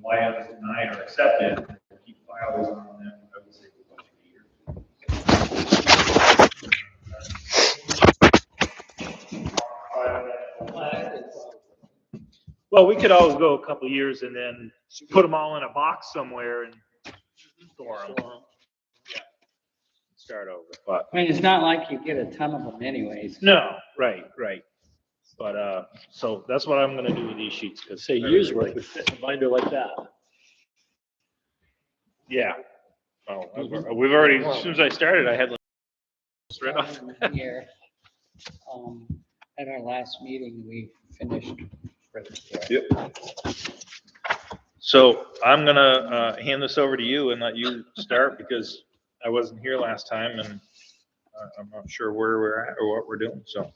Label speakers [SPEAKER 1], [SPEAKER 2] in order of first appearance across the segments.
[SPEAKER 1] why it was denied or accepted, and keep files on them, I would say for about 2 years. Well, we could always go a couple of years and then put them all in a box somewhere and store them. Yeah. Start over. But
[SPEAKER 2] I mean, it's not like you get a ton of them anyways.
[SPEAKER 1] no, right. But so that's what I'm gonna do with these sheets, because
[SPEAKER 3] Say years worth would fit in a binder like that.
[SPEAKER 1] yeah. Oh, we've already, as soon as I started, I had like right off.
[SPEAKER 2] Here, at our last meeting, we finished.
[SPEAKER 1] Yep. So I'm gonna hand this over to you and let you start, because I wasn't here last time and I'm not sure where we're at or what we're doing. So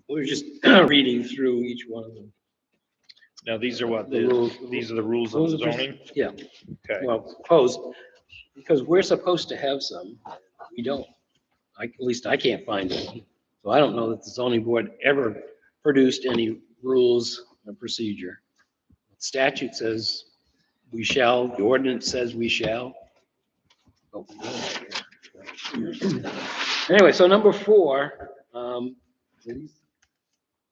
[SPEAKER 3] We're just reading through each one of them.
[SPEAKER 1] now these are what
[SPEAKER 3] The rules.
[SPEAKER 1] these are the rules of
[SPEAKER 3] Rules of
[SPEAKER 1] zoning.
[SPEAKER 3] Yeah,
[SPEAKER 1] Okay.
[SPEAKER 3] well, proposed, because we're supposed to have some, we don't. At least I can't find it. So I don't know that the zoning board ever produced any rules of procedure. Statute says we shall, the ordinance says we shall. Anyway, so number 4,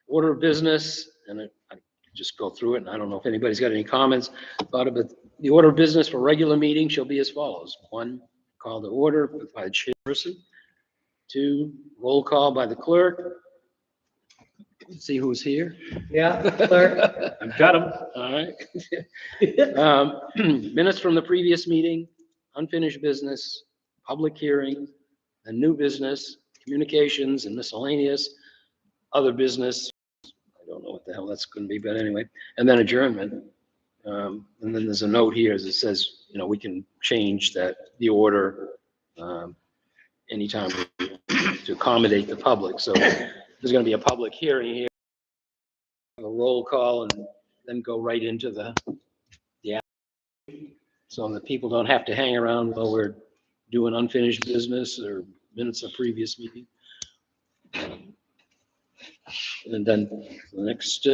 [SPEAKER 3] order of business, and I just go through it, and I don't know if anybody's got any comments about it, but the order of business for regular meeting shall be as follows. 1, call to order by the chairperson. 2, roll call by the clerk. Let's see who's here.
[SPEAKER 2] Yeah, clerk.
[SPEAKER 3] I've got them. All right. Minutes from the previous meeting, unfinished business, public hearing, and new business, communications and miscellaneous, other business. I don't know what the hell that's going to be, but anyway, and then adjournment. And then there's a note here that says, we can change the order anytime to accommodate the public. So there's going to be a public hearing here, a roll call, and then go right into the so that people don't have to hang around while we're doing unfinished business or minutes of previous meeting. And then the next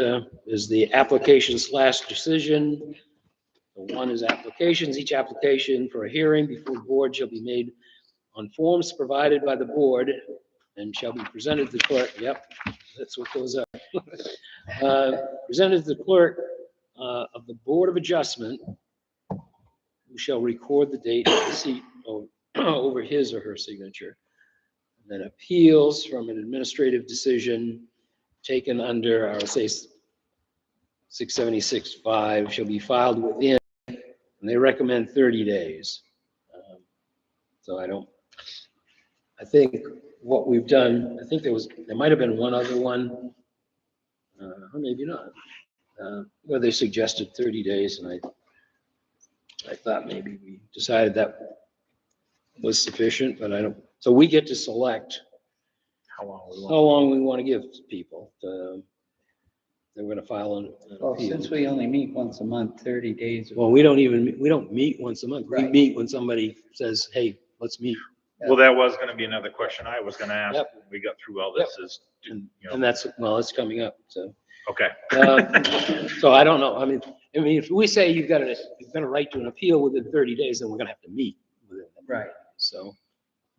[SPEAKER 3] is the application/decision. The 1 is applications. Each application for a hearing before the board shall be made on forms provided by the board and shall be presented to the clerk. Yep, that's what goes up. Presented to the clerk of the Board of Adjustment, who shall record the date of receipt over his or her signature. And then appeals from an administrative decision taken under, I would say, 676.5 shall be filed within, and they recommend 30 days. So I think what we've done, I think there might have been one other one, or maybe not, where they suggested 30 days, and I thought maybe we decided that was sufficient, but I don't. So we get to select
[SPEAKER 1] How long
[SPEAKER 3] how long we want to give people. They're going to file an
[SPEAKER 2] Well,
[SPEAKER 3] appeal.
[SPEAKER 2] since we only meet once a month, 30 days.
[SPEAKER 3] Well, we don't meet once a month. We
[SPEAKER 2] Right.
[SPEAKER 3] meet when somebody says, hey, let's meet.
[SPEAKER 1] Well, that was gonna be another question I was gonna ask
[SPEAKER 3] Yep.
[SPEAKER 1] when we got through all this is,
[SPEAKER 3] And that's, well, it's coming up, so.
[SPEAKER 1] okay.
[SPEAKER 3] So I don't know. I mean, if we say you've got a right to an appeal within 30 days, then we're gonna have to meet within that.
[SPEAKER 2] Right.
[SPEAKER 3] So,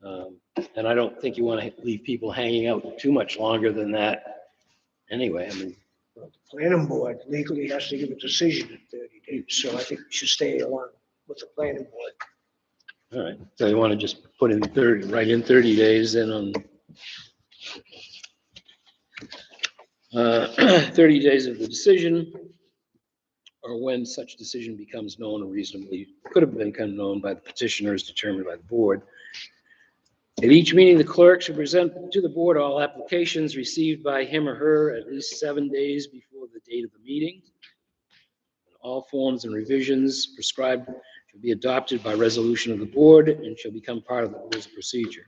[SPEAKER 3] and I don't think you want to leave people hanging out too much longer than that. Anyway, I mean,
[SPEAKER 4] The planning board legally has to give a decision in 30 days, so I think we should stay along with the planning board.
[SPEAKER 3] all right. So you want to just put in 30, write in 30 days then on 30 days of the decision, or when such decision becomes known or reasonably could have become known by the petitioners determined by the board. At each meeting, the clerk should present to the board all applications received by him or her at least 7 days before the date of the meeting. All forms and revisions prescribed should be adopted by resolution of the board and shall become part of the rules of procedure.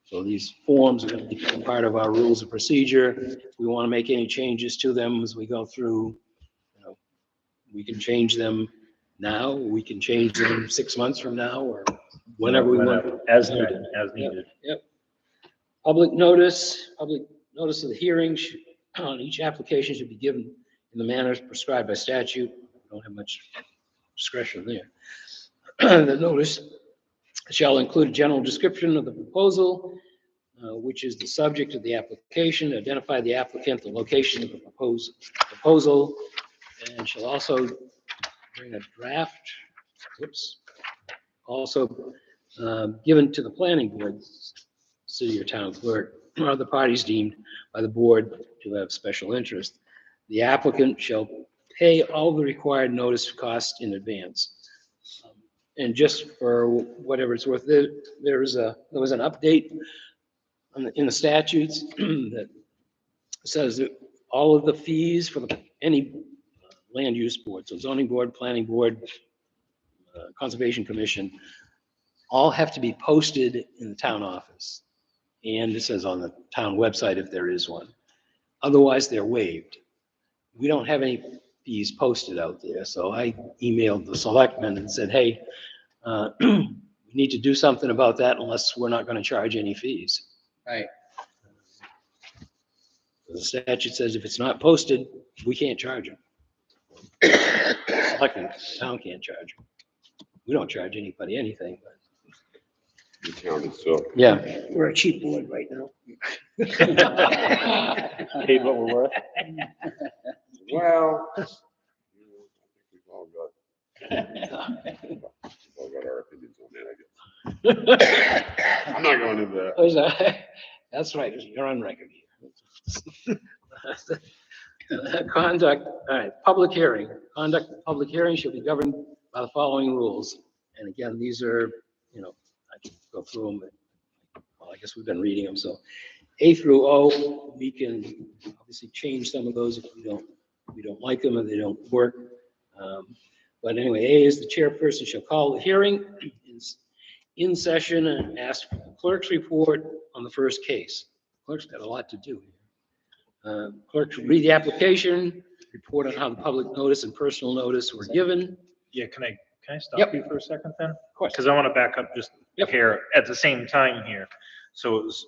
[SPEAKER 3] So these forms are going to become part of our rules of procedure. If we want to make any changes to them as we go through, we can change them now, we can change them 6 months from now, or whenever we want.
[SPEAKER 1] As needed.
[SPEAKER 3] Yep. Public notice of the hearing on each application should be given in the manner prescribed by statute. We don't have much discretion there. The notice shall include a general description of the proposal, which is the subject of the application, identify the applicant, the location of the proposal, and shall also bring a draft, also given to the planning board, city or town clerk, or other parties deemed by the board to have special interest. The applicant shall pay all the required notice costs in advance. And just for whatever it's worth, there was an update in the statutes that says that all of the fees for any land use board, so zoning board, planning board, conservation commission, all have to be posted in the town office. And it says on the town website if there is one. Otherwise, they're waived. We don't have any fees posted out there, so I emailed the selectmen and said, hey, we need to do something about that unless we're not going to charge any fees.
[SPEAKER 2] Right.
[SPEAKER 3] The statute says if it's not posted, we can't charge them. Selectmen, town can't charge them. We don't charge anybody anything, but
[SPEAKER 5] You counted, so.
[SPEAKER 3] yeah.
[SPEAKER 4] We're a cheap board right now.
[SPEAKER 1] Paid what we're worth.
[SPEAKER 5] Well, I think we've all got our opinions on that, I guess. I'm not going into that.
[SPEAKER 3] That's right, you're on record here. Conduct, all right, public hearing. Conduct of public hearing should be governed by the following rules. And again, these are, I can go through them, but well, I guess we've been reading them, so A through O, we can obviously change some of those if we don't like them or they don't work. But anyway, A is the chairperson shall call the hearing in session and ask for the clerk's report on the first case. Clerk's got a lot to do here. Clerk should read the application, report on how the public notice and personal notice were given.
[SPEAKER 1] Yeah, can I stop
[SPEAKER 3] Yep.
[SPEAKER 1] you for a second then?
[SPEAKER 3] Of course.
[SPEAKER 1] Because I want to back up just
[SPEAKER 3] Yep.
[SPEAKER 1] here at the same time here. So it's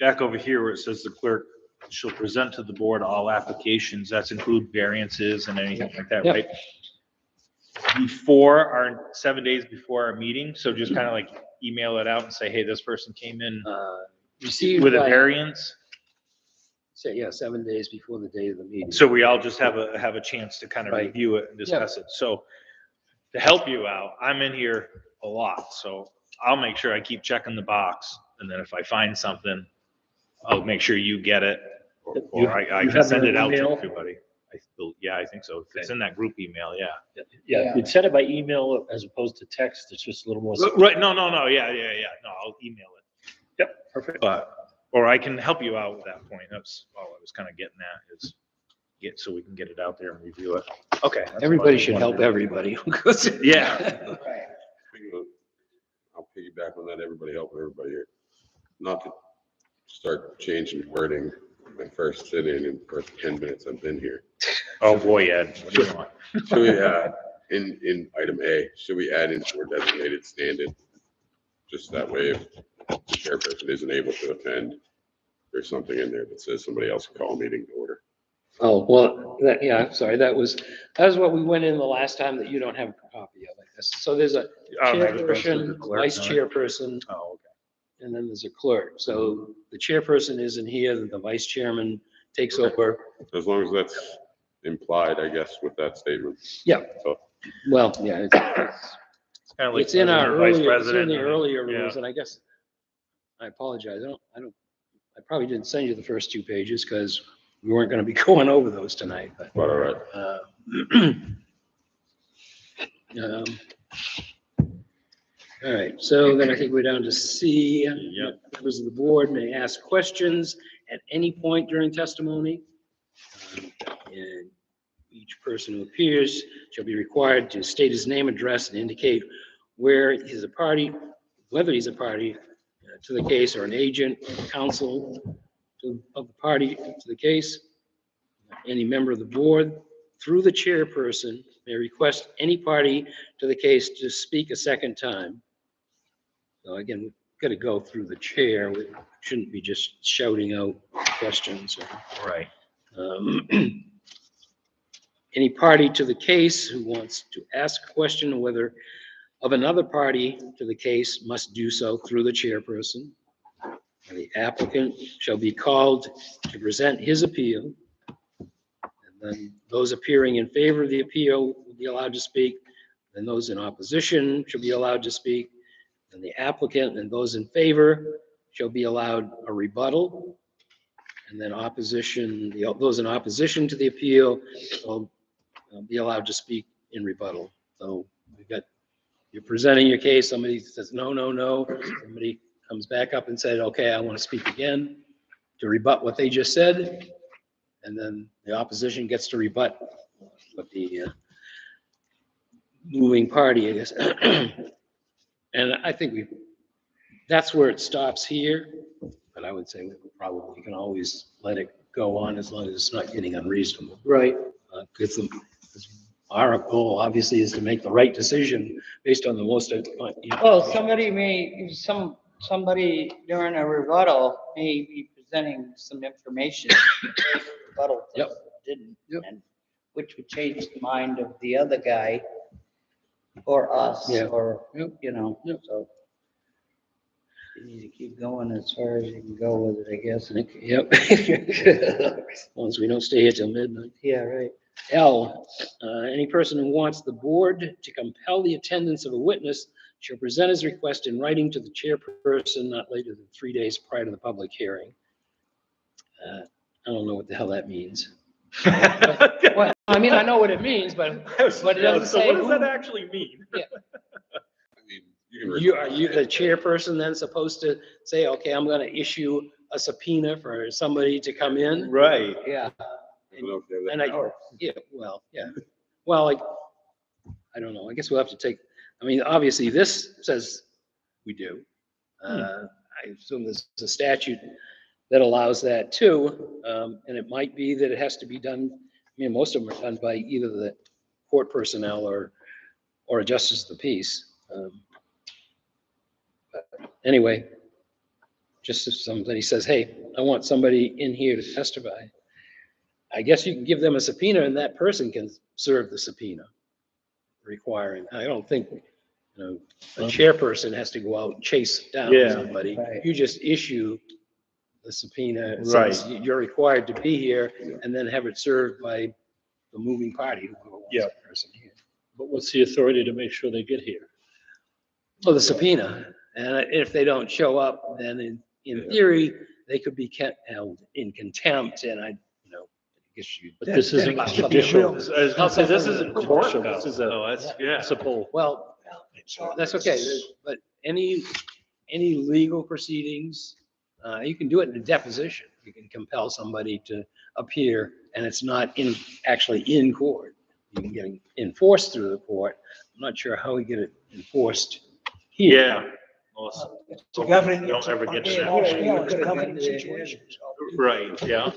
[SPEAKER 1] back over here where it says the clerk shall present to the board all applications. That's include variances and anything like that,
[SPEAKER 3] Yep.
[SPEAKER 1] right? Before our 7 days before our meeting, so just kind of like email it out and say, hey, this person came in
[SPEAKER 3] Received
[SPEAKER 1] with a
[SPEAKER 3] by,
[SPEAKER 1] variance.
[SPEAKER 3] say, yeah, 7 days before the day of the meeting.
[SPEAKER 1] So we all just have a chance to kind of
[SPEAKER 3] Right.
[SPEAKER 1] review it and discuss it. So to help you out, I'm in here a lot, so I'll make sure I keep checking the box. And then if I find something, I'll make sure you get it. Or I
[SPEAKER 6] You
[SPEAKER 1] can
[SPEAKER 6] have
[SPEAKER 1] send
[SPEAKER 6] my
[SPEAKER 1] it out to
[SPEAKER 6] email?
[SPEAKER 1] everybody. Yeah, I think so. If it's in that group email, yeah.
[SPEAKER 6] Yeah, you'd send it by email as opposed to text. It's just a little more.
[SPEAKER 1] Right, no, yeah. No, I'll email it.
[SPEAKER 6] Yep, perfect.
[SPEAKER 1] Or I can help you out with that point. That's all I was kind of getting at is so we can get it out there and review it. Okay. that's
[SPEAKER 3] Everybody
[SPEAKER 1] what I
[SPEAKER 3] should help
[SPEAKER 1] wanted.
[SPEAKER 3] everybody.
[SPEAKER 1] Yeah.
[SPEAKER 2] Right.
[SPEAKER 5] Speaking of, I'll piggyback on that, everybody helping everybody here. Not to start changing wording my first sitting in the first 10 minutes I've been here.
[SPEAKER 1] Oh, boy, Ed, what do you want?
[SPEAKER 5] Should we add, in item A, should we add in or designated stand-in? Just that way, if the chairperson isn't able to attend, there's something in there that says somebody else can call a meeting to order.
[SPEAKER 3] Oh, well, yeah, sorry, that was what we went in the last time that you don't have a copy of, I guess. So there's a
[SPEAKER 1] Oh, maybe it goes through the
[SPEAKER 3] chairperson,
[SPEAKER 1] clerk,
[SPEAKER 3] vice
[SPEAKER 1] no?
[SPEAKER 3] chairperson,
[SPEAKER 1] Oh, okay.
[SPEAKER 3] and then there's a clerk. So the chairperson isn't here, the vice chairman takes over.
[SPEAKER 5] As long as that's implied, I guess, with that statement.
[SPEAKER 3] Yeah.
[SPEAKER 5] So,
[SPEAKER 3] well, yeah,
[SPEAKER 1] It's kind of like
[SPEAKER 3] it's in our
[SPEAKER 1] president or vice
[SPEAKER 3] earlier, it's in
[SPEAKER 1] president.
[SPEAKER 3] the earlier
[SPEAKER 1] Yeah.
[SPEAKER 3] rules, and I guess, I apologize, I probably didn't send you the first 2 pages because we weren't going to be going over those tonight, but.
[SPEAKER 5] but all right.
[SPEAKER 3] All right, so then I think we're down to C.
[SPEAKER 1] Yep.
[SPEAKER 3] Members of the board may ask questions at any point during testimony. And each person who appears shall be required to state his name, address, and indicate where he's a party, whether he's a party to the case or an agent, counsel of the party to the case. Any member of the board, through the chairperson, may request any party to the case to speak a second time. So again, we've got to go through the chair. We shouldn't be just shouting out questions.
[SPEAKER 1] Right.
[SPEAKER 3] Any party to the case who wants to ask a question whether of another party to the case must do so through the chairperson. And the applicant shall be called to present his appeal. And then those appearing in favor of the appeal will be allowed to speak. And those in opposition shall be allowed to speak. And the applicant and those in favor shall be allowed a rebuttal. And then opposition, those in opposition to the appeal will be allowed to speak in rebuttal. So we've got, you're presenting your case, somebody says, no, no, no. Somebody comes back up and said, okay, I want to speak again to rebut what they just said. And then the opposition gets to rebut what the moving party, I guess. And I think that's where it stops here. But I would say we probably can always let it go on as long as it's not getting unreasonable.
[SPEAKER 4] Right.
[SPEAKER 3] Because our goal obviously is to make the right decision based on the most.
[SPEAKER 2] Well, somebody during a rebuttal may be presenting some information. Rebuttal
[SPEAKER 3] Yep.
[SPEAKER 2] didn't,
[SPEAKER 3] Yep.
[SPEAKER 2] and which would change the mind of the other guy or us,
[SPEAKER 3] Yeah.
[SPEAKER 2] or,
[SPEAKER 3] Yep. Yep.
[SPEAKER 2] so. You need to keep going as far as you can go with it, I guess.
[SPEAKER 3] Yep. As long as we don't stay here till midnight.
[SPEAKER 2] Yeah, right.
[SPEAKER 3] L, any person who wants the board to compel the attendance of a witness shall present his request in writing to the chairperson not later than 3 days prior to the public hearing. I don't know what the hell that means. Well, I mean, I know what it means, but it doesn't
[SPEAKER 1] So
[SPEAKER 3] say
[SPEAKER 1] what does
[SPEAKER 3] who.
[SPEAKER 1] that actually mean?
[SPEAKER 5] I mean, you can.
[SPEAKER 3] Are you the chairperson then supposed to say, okay, I'm going to issue a subpoena for somebody to come in?
[SPEAKER 1] Right.
[SPEAKER 2] Yeah.
[SPEAKER 5] I don't know if you have that
[SPEAKER 3] And I,
[SPEAKER 5] power.
[SPEAKER 3] yeah, well, yeah. Well, I don't know. I guess we'll have to take, I mean, obviously this says we do. I assume there's a statute that allows that too. And it might be that it has to be done, I mean, most of them are done by either the court personnel or a justice of the peace. But anyway, just if somebody says, hey, I want somebody in here to testify, I guess you can give them a subpoena and that person can serve the subpoena requiring. I don't think, a chairperson has to go out and chase down
[SPEAKER 1] Yeah.
[SPEAKER 3] somebody.
[SPEAKER 2] Right.
[SPEAKER 3] You just issue the subpoena. It
[SPEAKER 1] Right.
[SPEAKER 3] says you're required to be here and then have it served by the moving party. Whoever wants
[SPEAKER 1] Yeah.
[SPEAKER 3] that person here.
[SPEAKER 6] But what's the authority to make sure they get here?
[SPEAKER 3] Well, the subpoena. And if they don't show up, then in theory, they could be held in contempt and guess you.
[SPEAKER 6] But this isn't
[SPEAKER 4] That-
[SPEAKER 6] judicial.
[SPEAKER 1] I'll say this isn't court.
[SPEAKER 6] Judicial.
[SPEAKER 1] This is
[SPEAKER 6] It's a poll.
[SPEAKER 3] Well, that's okay, but any legal proceedings, you can do it in a deposition. You can compel somebody to appear and it's not actually in court. You can get it enforced through the court. I'm not sure how we get it enforced here.
[SPEAKER 1] Yeah. Well,
[SPEAKER 4] It's a governing.
[SPEAKER 1] Don't ever get to that.
[SPEAKER 4] Yeah, it's a governing situation. so.
[SPEAKER 1] right, yeah.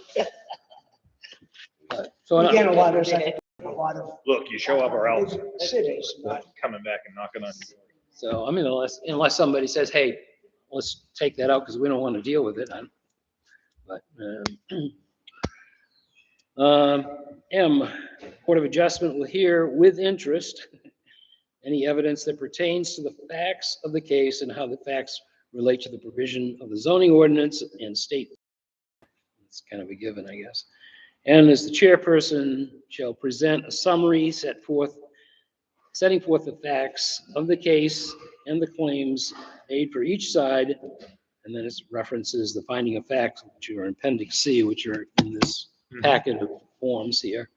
[SPEAKER 3] So,
[SPEAKER 4] Again, a lot of
[SPEAKER 1] Look, you show up or else.
[SPEAKER 4] cities, not
[SPEAKER 1] Coming back and knocking on your door.
[SPEAKER 3] so, I mean, unless somebody says, hey, let's take that out because we don't want to deal with it. But, M, Court of Adjustment will hear with interest any evidence that pertains to the facts of the case and how the facts relate to the provision of the zoning ordinance and state. It's kind of a given, I guess. And as the chairperson shall present a summary setting forth the facts of the case and the claims made for each side. And then it references the finding of facts, which are in Appendix C, which are in this packet of forms here.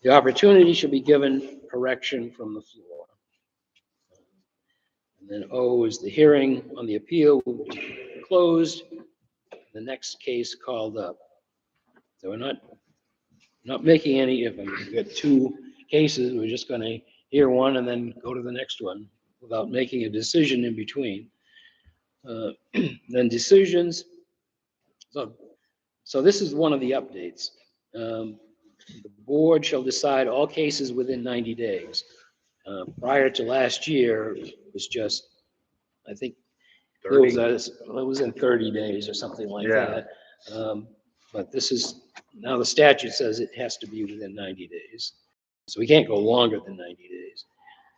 [SPEAKER 3] The opportunity shall be given correction from the floor. And then O is the hearing on the appeal will be closed. The next case called up. So we're not making any of them. We've got two cases. We're just going to hear one and then go to the next one without making a decision in between. Then decisions. So this is one of the updates. The board shall decide all cases within 90 days. Prior to last year, it was just, I think, it was in 30 days or something like
[SPEAKER 1] Yeah.
[SPEAKER 3] that. But this is, now the statute says it has to be within 90 days. So we can't go longer than 90 days.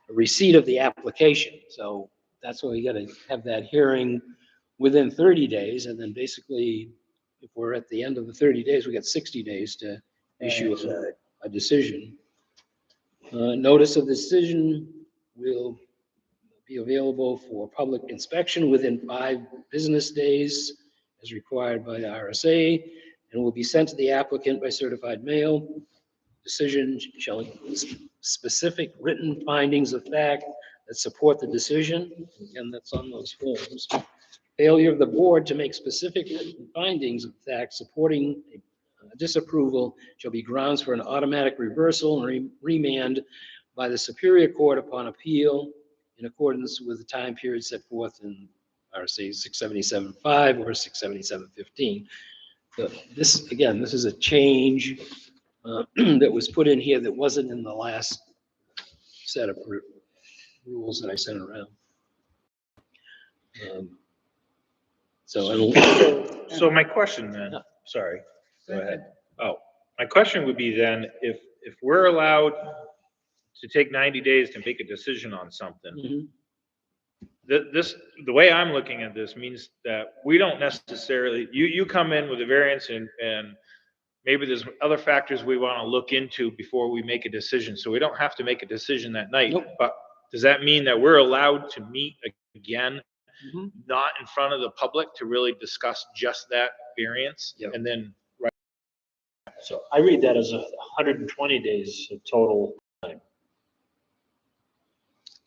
[SPEAKER 3] A receipt of the application, so that's why we gotta have that hearing within 30 days, and then basically, if we're at the end of the 30 days, we got 60 days to issue a decision. Notice of decision will be available for public inspection within 5 business days as required by the RSA, and will be sent to the applicant by certified mail. Decision shall include specific written findings of fact that support the decision, and that's on those forms. Failure of the board to make specific written findings of fact supporting disapproval shall be grounds for an automatic reversal and remand by the Superior Court upon appeal in accordance with the time period set forth in RSA 677.5 or 677.15. This, again, this is a change that was put in here that wasn't in the last set of rules that I sent around.
[SPEAKER 1] So my question then, sorry, go ahead. Oh, my question would be then, if we're allowed to take 90 days to make a decision on something, the way I'm looking at this means that we don't necessarily, you come in with a variance and maybe there's other factors we want to look into before we make a decision. So we don't have to make a decision that night.
[SPEAKER 3] Nope.
[SPEAKER 1] But does that mean that we're allowed to meet again, not in front of the public, to really discuss just that variance?
[SPEAKER 3] Yep.
[SPEAKER 1] And then,
[SPEAKER 6] So I read that as 120 days of total time.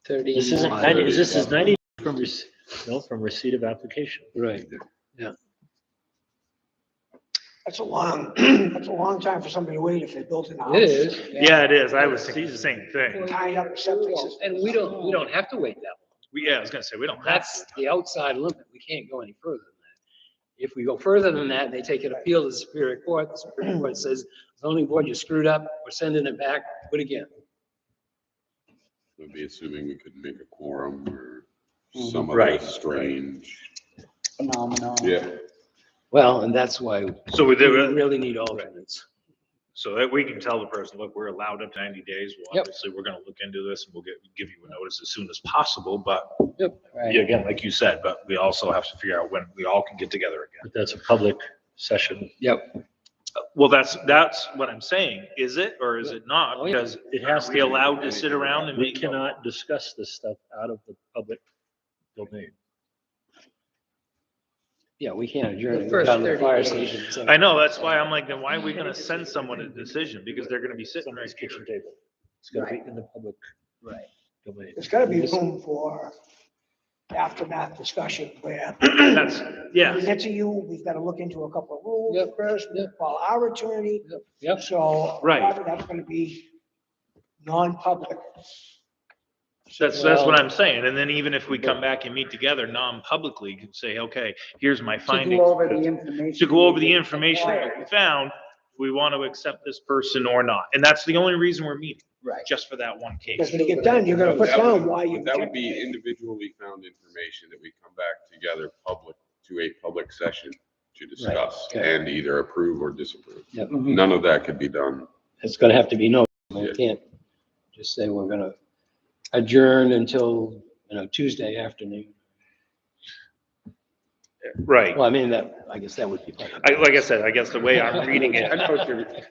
[SPEAKER 3] 30.
[SPEAKER 6] This isn't 90, this is 90 from, from receipt of application.
[SPEAKER 3] Right.
[SPEAKER 4] That's a long, that's a long time for somebody to wait if they built an house.
[SPEAKER 3] It is.
[SPEAKER 1] yeah, it is. I was thinking the same thing.
[SPEAKER 4] Tying up the septic system.
[SPEAKER 3] And we don't have to wait that long.
[SPEAKER 1] Yeah, I was gonna say, we don't have
[SPEAKER 3] That's
[SPEAKER 1] to.
[SPEAKER 3] the outside limit. We can't go any further than that. If we go further than that, they take an appeal to the Superior Court. The Superior Court says, zoning board, you screwed up. We're sending it back. Do it again.
[SPEAKER 5] Would be assuming we could make a quorum or some other
[SPEAKER 1] Right.
[SPEAKER 5] strange.
[SPEAKER 2] Phenomenon.
[SPEAKER 5] Yeah.
[SPEAKER 3] Well, and that's why
[SPEAKER 1] So
[SPEAKER 3] we
[SPEAKER 1] we do,
[SPEAKER 3] really need alternates.
[SPEAKER 1] so that we can tell the person, look, we're allowed up to 90 days. Well,
[SPEAKER 3] Yep.
[SPEAKER 1] obviously, we're gonna look into this and we'll give you a notice as soon as possible. But
[SPEAKER 2] Right.
[SPEAKER 1] yeah, again, like you said, but we also have to figure out when we all can get together again.
[SPEAKER 6] But that's a public session.
[SPEAKER 3] Yep.
[SPEAKER 1] Well, that's what I'm saying. Is it or is it not?
[SPEAKER 3] Oh, yeah.
[SPEAKER 1] Because
[SPEAKER 6] It has
[SPEAKER 1] are
[SPEAKER 6] to
[SPEAKER 1] we
[SPEAKER 6] be.
[SPEAKER 1] allowed to sit around and
[SPEAKER 6] We
[SPEAKER 1] make?
[SPEAKER 6] cannot discuss this stuff out of the public domain.
[SPEAKER 3] Yeah, we can't adjourn
[SPEAKER 2] The
[SPEAKER 3] and go
[SPEAKER 2] first
[SPEAKER 3] down to the
[SPEAKER 2] 30
[SPEAKER 3] fire
[SPEAKER 2] days.
[SPEAKER 3] station. and say,
[SPEAKER 1] I know, that's why I'm like, then why are we gonna send someone a decision? Because they're gonna be sitting right
[SPEAKER 6] Somebody's
[SPEAKER 1] here.
[SPEAKER 6] kitchen table. It's gotta be in the public
[SPEAKER 2] Right.
[SPEAKER 6] domain.
[SPEAKER 4] There's gotta be room for aftermath discussion where
[SPEAKER 1] That's, yeah.
[SPEAKER 4] we get to you, we've gotta look into a couple of rules
[SPEAKER 3] Yep,
[SPEAKER 4] first,
[SPEAKER 3] yep.
[SPEAKER 4] call our attorney.
[SPEAKER 3] Yep.
[SPEAKER 4] So.
[SPEAKER 1] Right.
[SPEAKER 4] part of that's gonna be non-public.
[SPEAKER 1] That's what I'm saying. And then even if we come back and meet together non-publicly, you can say, okay, here's my
[SPEAKER 2] To
[SPEAKER 1] findings.
[SPEAKER 2] go over the information.
[SPEAKER 1] To go over the information that we found, we want to accept this person or not. And that's the only reason we're meeting,
[SPEAKER 2] Right.
[SPEAKER 1] just for that one
[SPEAKER 4] Because
[SPEAKER 1] case.
[SPEAKER 4] when you get done, you're gonna put
[SPEAKER 5] That
[SPEAKER 4] down
[SPEAKER 5] would-
[SPEAKER 4] why you.
[SPEAKER 5] That would
[SPEAKER 4] rejected
[SPEAKER 5] be
[SPEAKER 4] it.
[SPEAKER 5] individually found information that we come back together to a public session to discuss
[SPEAKER 3] okay.
[SPEAKER 5] and either approve or disapprove.
[SPEAKER 3] Yep.
[SPEAKER 5] None of that could be done.
[SPEAKER 3] It's gonna have to be noted. We
[SPEAKER 5] Yeah.
[SPEAKER 3] can't just say we're gonna adjourn until, Tuesday afternoon.
[SPEAKER 1] Right.
[SPEAKER 3] Well, I mean, I guess that would be.
[SPEAKER 1] Like I said, I guess the way I'm reading it,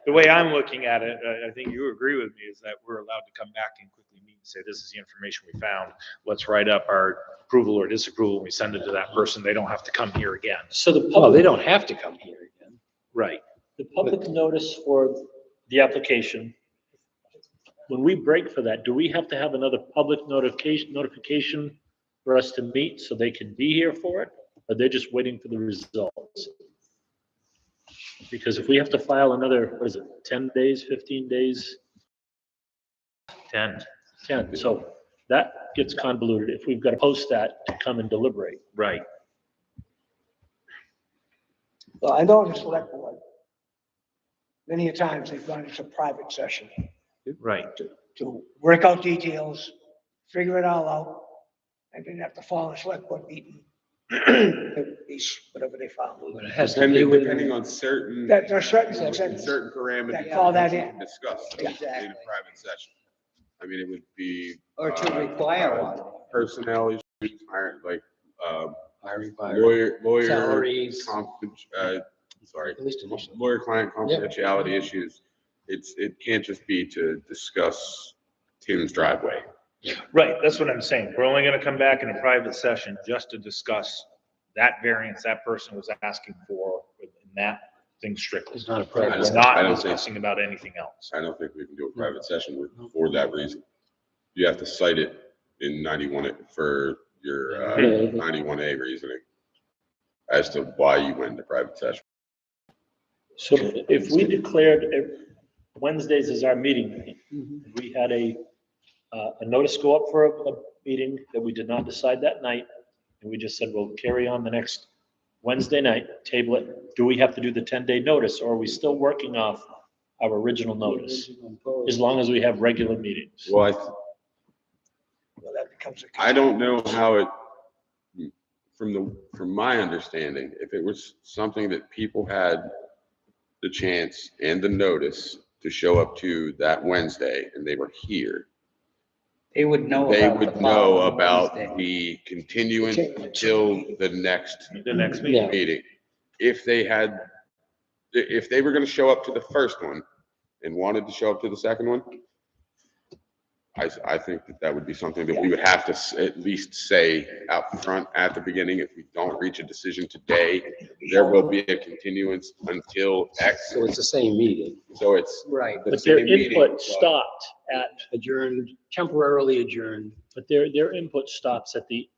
[SPEAKER 1] the way I'm looking at it, I think you agree with me, is that we're allowed to come back and quickly meet and say, this is the information we found. Let's write up our approval or disapproval. And we send it to that person. They don't have to come here again.
[SPEAKER 6] So the
[SPEAKER 3] Well, they
[SPEAKER 6] public,
[SPEAKER 3] don't have to come here again.
[SPEAKER 1] Right.
[SPEAKER 6] the public notice for the application, when we break for that, do we have to have another public notification for us to meet so they can be here for it? Or they're just waiting for the results? Because if we have to file another, what is it, 10 days, 15 days,
[SPEAKER 1] 10.
[SPEAKER 6] 10, so that gets convoluted if we've got to post that to come and deliberate.
[SPEAKER 1] Right.
[SPEAKER 4] Well, I know the select board. Many a times they've gone into private session
[SPEAKER 1] Right.
[SPEAKER 4] to work out details, figure it all out, and then have to follow a select board meeting These, whatever they found.
[SPEAKER 3] But it has to be
[SPEAKER 5] Depending
[SPEAKER 3] with,
[SPEAKER 5] on certain,
[SPEAKER 4] That's certain,
[SPEAKER 5] certain parameters.
[SPEAKER 4] that call that in.
[SPEAKER 5] Discussed in a
[SPEAKER 2] Exactly.
[SPEAKER 5] private session. I mean, it would be.
[SPEAKER 2] Or to require one.
[SPEAKER 5] Personnel issues, like,
[SPEAKER 3] hiring, fire,
[SPEAKER 5] lawyer,
[SPEAKER 3] salaries.
[SPEAKER 5] sorry,
[SPEAKER 3] At least initially.
[SPEAKER 5] lawyer-client confidentiality issues. It can't just be to discuss Tim's driveway.
[SPEAKER 1] Right, that's what I'm saying. We're only gonna come back in a private session just to discuss that variance that person was asking for in that thing strictly.
[SPEAKER 3] It's not a
[SPEAKER 1] It's
[SPEAKER 3] private.
[SPEAKER 5] I
[SPEAKER 1] not
[SPEAKER 5] don't think-
[SPEAKER 1] discussing about anything else.
[SPEAKER 5] I don't think we can do a private session for that reason. You have to cite it in 91 for your 91A reasoning as to why you went into private session.
[SPEAKER 6] So if we declared Wednesdays as our meeting night, we had a notice go up for a meeting that we did not decide that night, and we just said, we'll carry on the next Wednesday night, table it. Do we have to do the 10-day notice, or are we still working off our original notice? As long as we have regular meetings.
[SPEAKER 5] Well,
[SPEAKER 4] Well, that becomes a.
[SPEAKER 5] I don't know how it, from my understanding, if it was something that people had the chance and the notice to show up to that Wednesday and they were here,
[SPEAKER 2] They would know
[SPEAKER 5] they
[SPEAKER 2] about the
[SPEAKER 5] would know
[SPEAKER 2] following
[SPEAKER 5] about
[SPEAKER 2] Wednesday.
[SPEAKER 5] the continuance until the next
[SPEAKER 1] The next meeting.
[SPEAKER 3] Yeah.
[SPEAKER 5] meeting. If they were gonna show up to the first one and wanted to show up to the second one, I think that would be something that we would have to at least say out front at the beginning. If we don't reach a decision today, there will be a continuance until X.
[SPEAKER 3] So it's the same meeting,
[SPEAKER 5] So it's
[SPEAKER 2] Right.
[SPEAKER 5] the
[SPEAKER 6] But their
[SPEAKER 5] same meeting,
[SPEAKER 6] input
[SPEAKER 5] but-
[SPEAKER 6] stopped at,
[SPEAKER 3] adjourned, temporarily adjourned,
[SPEAKER 6] but their input stops at the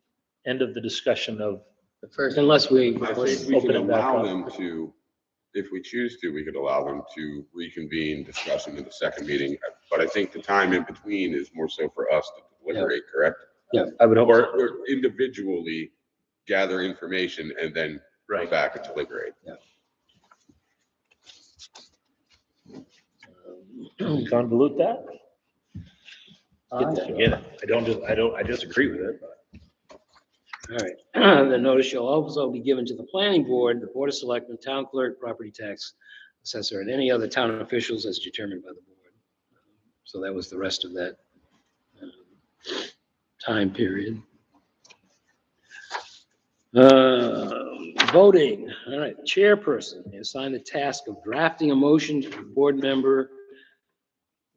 [SPEAKER 6] end of the discussion of,
[SPEAKER 3] the first, unless we.
[SPEAKER 5] I think we
[SPEAKER 6] Open
[SPEAKER 5] can
[SPEAKER 6] it back
[SPEAKER 5] allow
[SPEAKER 6] up.
[SPEAKER 5] them to, if we choose to, we could allow them to reconvene discussion in the second meeting. But I think the time in between is more so for us to deliberate, correct?
[SPEAKER 3] Yeah, I would hope.
[SPEAKER 5] Or individually gather information and then go
[SPEAKER 1] Right.
[SPEAKER 5] back and deliberate.
[SPEAKER 6] convolute that?
[SPEAKER 1] I get it. I disagree with it. but-
[SPEAKER 3] All right. The notice shall also be given to the planning board, the board of selectmen, town clerk, property tax assessor, and any other town officials as determined by the board. So that was the rest of that time period. Voting, all right, chairperson, assign the task of drafting a motion to the board member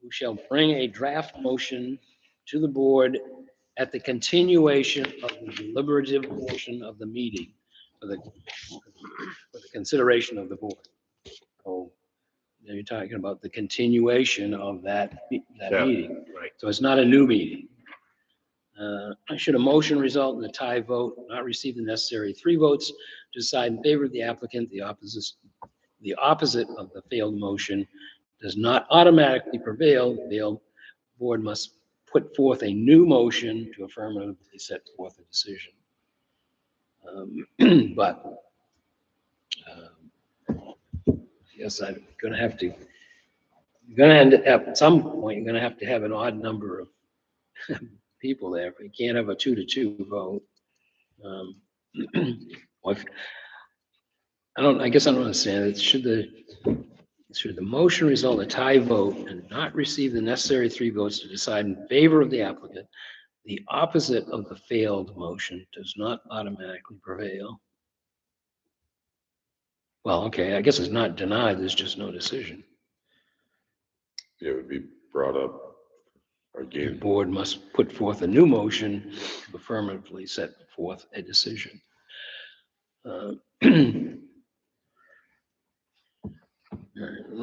[SPEAKER 3] who shall bring a draft motion to the board at the continuation of the deliberative portion of the meeting for the consideration of the board. So now you're talking about the continuation of that
[SPEAKER 1] Yeah.
[SPEAKER 3] meeting.
[SPEAKER 1] Right.
[SPEAKER 3] So it's not a new meeting. Should a motion result in a tie vote, not receive the necessary 3 votes to decide in favor of the applicant, the opposite of the failed motion does not automatically prevail. The board must put forth a new motion to affirmatively set forth a decision. But yes, I'm gonna have to, you're gonna end up, at some point, you're gonna have to have an odd number of people there. You can't have a 2-2 vote. I guess I don't understand it. Should the motion result in a tie vote and not receive the necessary 3 votes to decide in favor of the applicant, the opposite of the failed motion does not automatically prevail. Well, okay, I guess it's not denied, there's just no decision.
[SPEAKER 5] It would be brought up
[SPEAKER 3] The
[SPEAKER 5] again.
[SPEAKER 3] board must put forth a new motion to affirmatively set forth a decision.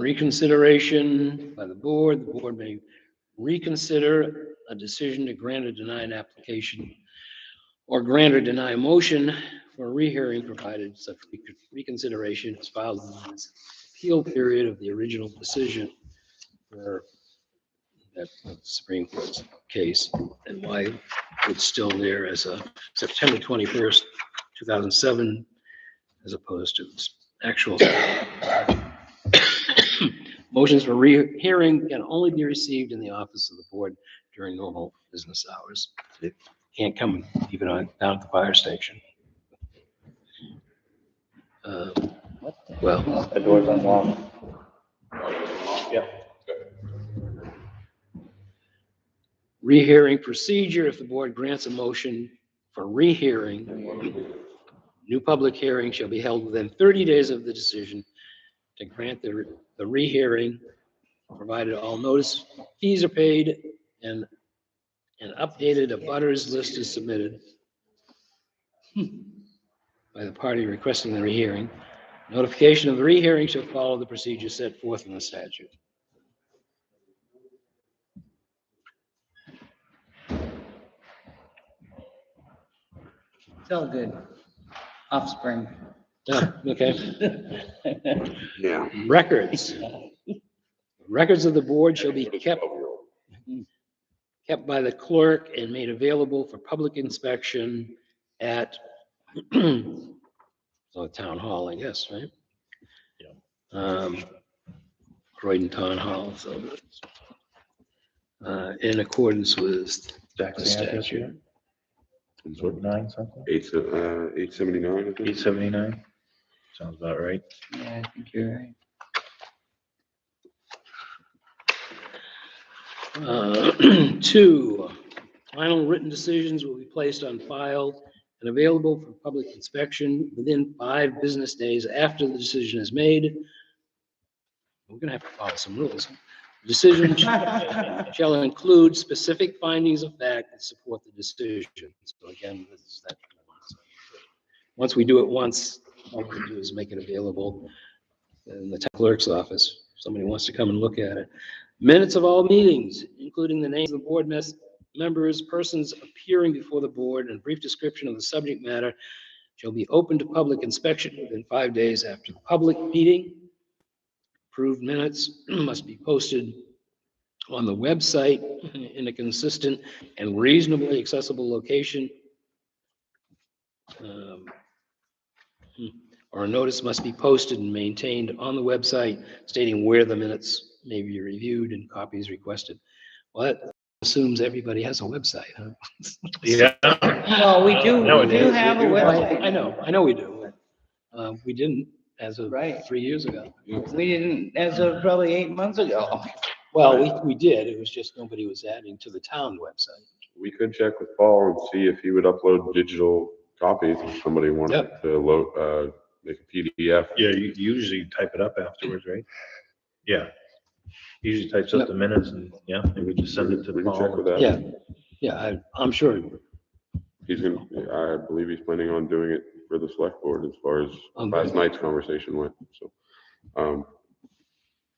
[SPEAKER 3] Reconsideration by the board may reconsider a decision to grant or deny an application or grant or deny a motion for a rehearing provided such reconsideration is filed in the appeal period of the original decision for that Supreme Court case, and why it's still there as a September 21st, 2007, as opposed to its actual. Motions for rehearing can only be received in the office of the board during normal business hours. It can't come even down at the fire station. Well,
[SPEAKER 6] The door's unlocked.
[SPEAKER 3] rehearing procedure, if the board grants a motion for rehearing, new public hearing shall be held within 30 days of the decision to grant the rehearing, provided all notice fees are paid and an updated abutters list is submitted by the party requesting the rehearing. Notification of the rehearing shall follow the procedure set forth in the statute.
[SPEAKER 2] It's all good. Offspring.
[SPEAKER 3] Yeah, okay.
[SPEAKER 5] Yeah.
[SPEAKER 3] Records. Records of the board shall be kept by the clerk and made available for public inspection at so town hall, I guess, right?
[SPEAKER 6] Yeah.
[SPEAKER 3] Croydon Town Hall, so in accordance with the statute.
[SPEAKER 5] And so
[SPEAKER 1] 9 something,
[SPEAKER 5] 879, I think.
[SPEAKER 1] 879. Sounds about right.
[SPEAKER 2] Yeah, I think you're right.
[SPEAKER 3] 2, final written decisions will be placed on file and available for public inspection within 5 business days after the decision is made. We're gonna have to follow some rules. Decision shall include specific findings of fact that support the decision. So again, this is that. Once we do it once, all we do is make it available in the town clerk's office. If somebody wants to come and look at it. Minutes of all meetings, including the names of the board members, persons appearing before the board, and a brief description of the subject matter shall be open to public inspection within 5 days after the public meeting. Approved minutes must be posted on the website in a consistent and reasonably accessible location. Or a notice must be posted and maintained on the website stating where the minutes may be reviewed and copies requested. Well, that assumes everybody has a website, huh?
[SPEAKER 1] Yeah.
[SPEAKER 2] Well, we do
[SPEAKER 1] Nowadays,
[SPEAKER 2] have a
[SPEAKER 1] we do.
[SPEAKER 2] website.
[SPEAKER 3] I know we do. We didn't as of
[SPEAKER 2] Right.
[SPEAKER 3] 3 years ago.
[SPEAKER 2] We didn't, as of probably 8 months ago.
[SPEAKER 3] Well, we did. It was just nobody was adding to the town website.
[SPEAKER 5] We could check with Paul and see if he would upload digital copies if somebody wanted
[SPEAKER 3] Yep.
[SPEAKER 5] to load, make a PDF.
[SPEAKER 1] Yeah, you usually type it up afterwards, right? Yeah. Usually types up the minutes and, yeah, maybe just send it to
[SPEAKER 5] We can check with
[SPEAKER 1] Paul.
[SPEAKER 5] that.
[SPEAKER 3] Yeah, I'm sure.
[SPEAKER 5] He's gonna, I believe he's planning on doing it for the select board as far as last night's conversation went, so.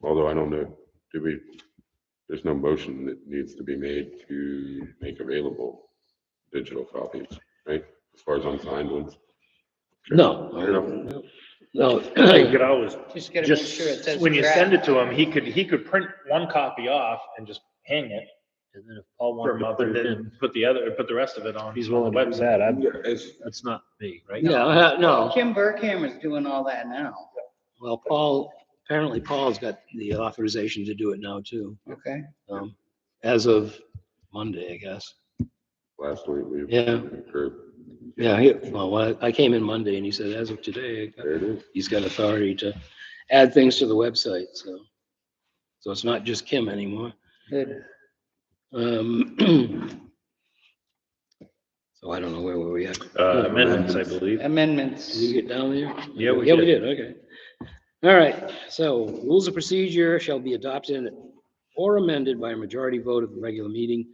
[SPEAKER 5] Although I don't know, there's no motion that needs to be made to make available digital copies, right? As far as unsigned ones. Fair
[SPEAKER 3] No. No.
[SPEAKER 1] You could always,
[SPEAKER 2] Just gotta make
[SPEAKER 1] just,
[SPEAKER 2] sure it says.
[SPEAKER 1] when you
[SPEAKER 2] draft.
[SPEAKER 1] send it to him, he could print one copy off and just hang it
[SPEAKER 6] And then if Paul
[SPEAKER 1] for a
[SPEAKER 6] wanted to
[SPEAKER 1] month
[SPEAKER 6] put
[SPEAKER 1] and
[SPEAKER 6] it in,
[SPEAKER 1] then put the rest of it on.
[SPEAKER 6] he's
[SPEAKER 1] on
[SPEAKER 6] willing
[SPEAKER 1] the
[SPEAKER 6] to do
[SPEAKER 1] website.
[SPEAKER 6] that. That's not me, right?
[SPEAKER 3] Yeah, no.
[SPEAKER 2] Kim Burkhammer's doing all that now.
[SPEAKER 3] Well, apparently Paul's got the authorization to do it now too.
[SPEAKER 2] Okay.
[SPEAKER 3] As of Monday, I guess.
[SPEAKER 5] Last week we.
[SPEAKER 3] Yeah.
[SPEAKER 5] Or-
[SPEAKER 3] Yeah, well, I came in Monday and he said, as of today,
[SPEAKER 5] There it is.
[SPEAKER 3] he's got authority to add things to the website, so. So it's not just Kim anymore.
[SPEAKER 2] Good.
[SPEAKER 3] So I don't know where were we at.
[SPEAKER 1] Amendments, I believe.
[SPEAKER 2] Amendments.
[SPEAKER 3] Did you get down there?
[SPEAKER 1] Yeah, we
[SPEAKER 3] Yeah, we
[SPEAKER 1] did.
[SPEAKER 3] did, okay. All right, so rules of procedure shall be adopted or amended by a majority vote of the regular meeting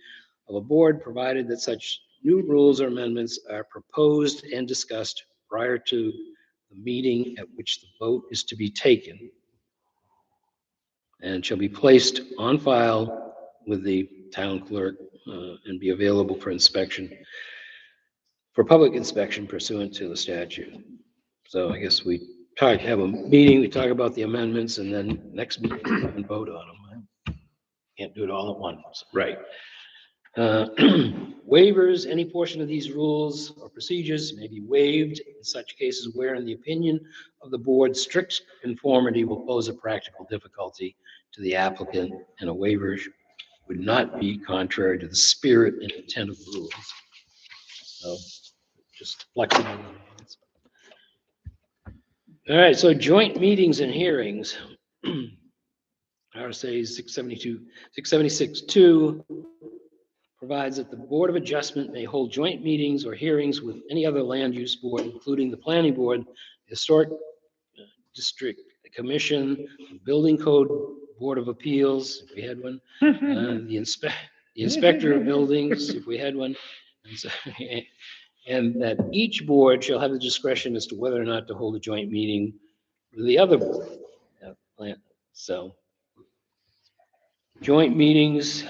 [SPEAKER 3] of a board, provided that such new rules or amendments are proposed and discussed prior to the meeting at which the vote is to be taken, and shall be placed on file with the town clerk and be available for inspection, for public inspection pursuant to the statute. So I guess we have a meeting, we talk about the amendments, and then next meeting, we can vote on them. Can't do it all at once.
[SPEAKER 1] Right.
[SPEAKER 3] Waivers, any portion of these rules or procedures may be waived in such cases where, in the opinion of the board, strict conformity will pose a practical difficulty to the applicant, and a waiver would not be contrary to the spirit and intent of the rules. So just flexible. All right, so joint meetings and hearings. RSA 676-2 provides that the Board of Adjustment may hold joint meetings or hearings with any other land use board, including the planning board, historic district commission, building code board of appeals, if we had one, the inspector of buildings, if we had one. And so- and that each board shall have the discretion as to whether or not to hold a joint meeting with the other board. So joint meetings,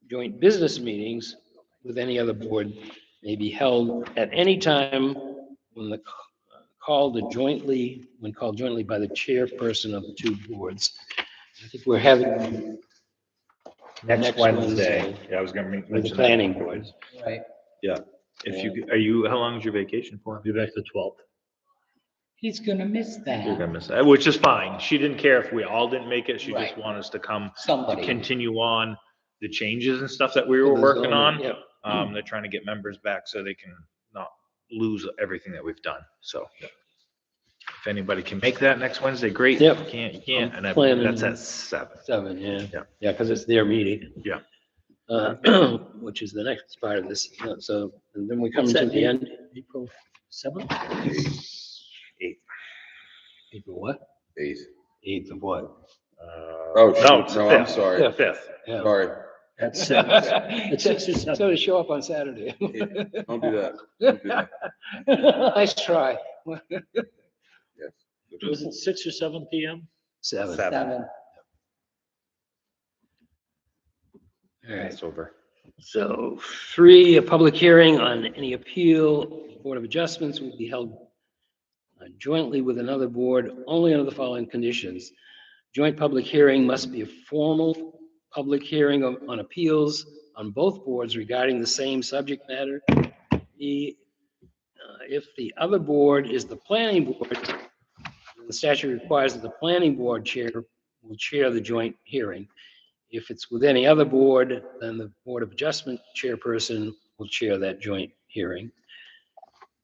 [SPEAKER 3] joint business meetings with any other board may be held at any time when called jointly by the chairperson of the two boards. I think we're having
[SPEAKER 1] Next Wednesday. Yeah, I was gonna
[SPEAKER 3] with the
[SPEAKER 1] mention that.
[SPEAKER 3] planning board.
[SPEAKER 2] Right.
[SPEAKER 1] If you, how long is your vacation for?
[SPEAKER 6] Be back the 12th.
[SPEAKER 2] He's gonna miss
[SPEAKER 1] You're
[SPEAKER 2] that.
[SPEAKER 1] gonna miss that, which is fine. She didn't care if we all didn't make it. She just
[SPEAKER 2] Right.
[SPEAKER 1] wanted us to come to
[SPEAKER 2] Somebody.
[SPEAKER 1] continue on the changes and stuff that we were working on.
[SPEAKER 3] Yep.
[SPEAKER 1] They're trying to get members back so they can not lose everything that we've done. So if anybody can make that next Wednesday, great.
[SPEAKER 3] Yep.
[SPEAKER 1] If you can't, you can't. And
[SPEAKER 3] Planning.
[SPEAKER 1] that's at 7.
[SPEAKER 3] 7, yeah.
[SPEAKER 1] Yeah.
[SPEAKER 3] Yeah, because it's their meeting.
[SPEAKER 1] Yeah.
[SPEAKER 3] Which is the next part of this. So, and then we come
[SPEAKER 6] What's
[SPEAKER 3] to
[SPEAKER 6] that
[SPEAKER 3] the
[SPEAKER 6] date?
[SPEAKER 3] end.
[SPEAKER 6] April 7th?
[SPEAKER 1] 8.
[SPEAKER 3] April what?
[SPEAKER 5] 8th.
[SPEAKER 3] 8th of what?
[SPEAKER 5] Oh,
[SPEAKER 1] No,
[SPEAKER 5] shoot,
[SPEAKER 1] it's
[SPEAKER 5] no,
[SPEAKER 1] the
[SPEAKER 5] I'm
[SPEAKER 1] 5th.
[SPEAKER 5] sorry.
[SPEAKER 1] 5th.
[SPEAKER 3] Yeah.
[SPEAKER 5] Sorry.
[SPEAKER 6] At 6. At 6 or 7.
[SPEAKER 3] So to show up on Saturday.
[SPEAKER 5] Don't do that. Don't do that.
[SPEAKER 3] Nice try.
[SPEAKER 5] Yes.
[SPEAKER 6] Was it 6 or 7 p.m.?
[SPEAKER 3] 7.
[SPEAKER 2] 7.
[SPEAKER 3] All right.
[SPEAKER 1] That's over.
[SPEAKER 3] So 3, a public hearing on any appeal, Board of Adjustments will be held jointly with another board only under the following conditions. Joint public hearing must be a formal public hearing on appeals on both boards regarding the same subject matter. If the other board is the planning board, the statute requires that the planning board chair will chair the joint hearing. If it's with any other board, then the Board of Adjustment chairperson will chair that joint hearing.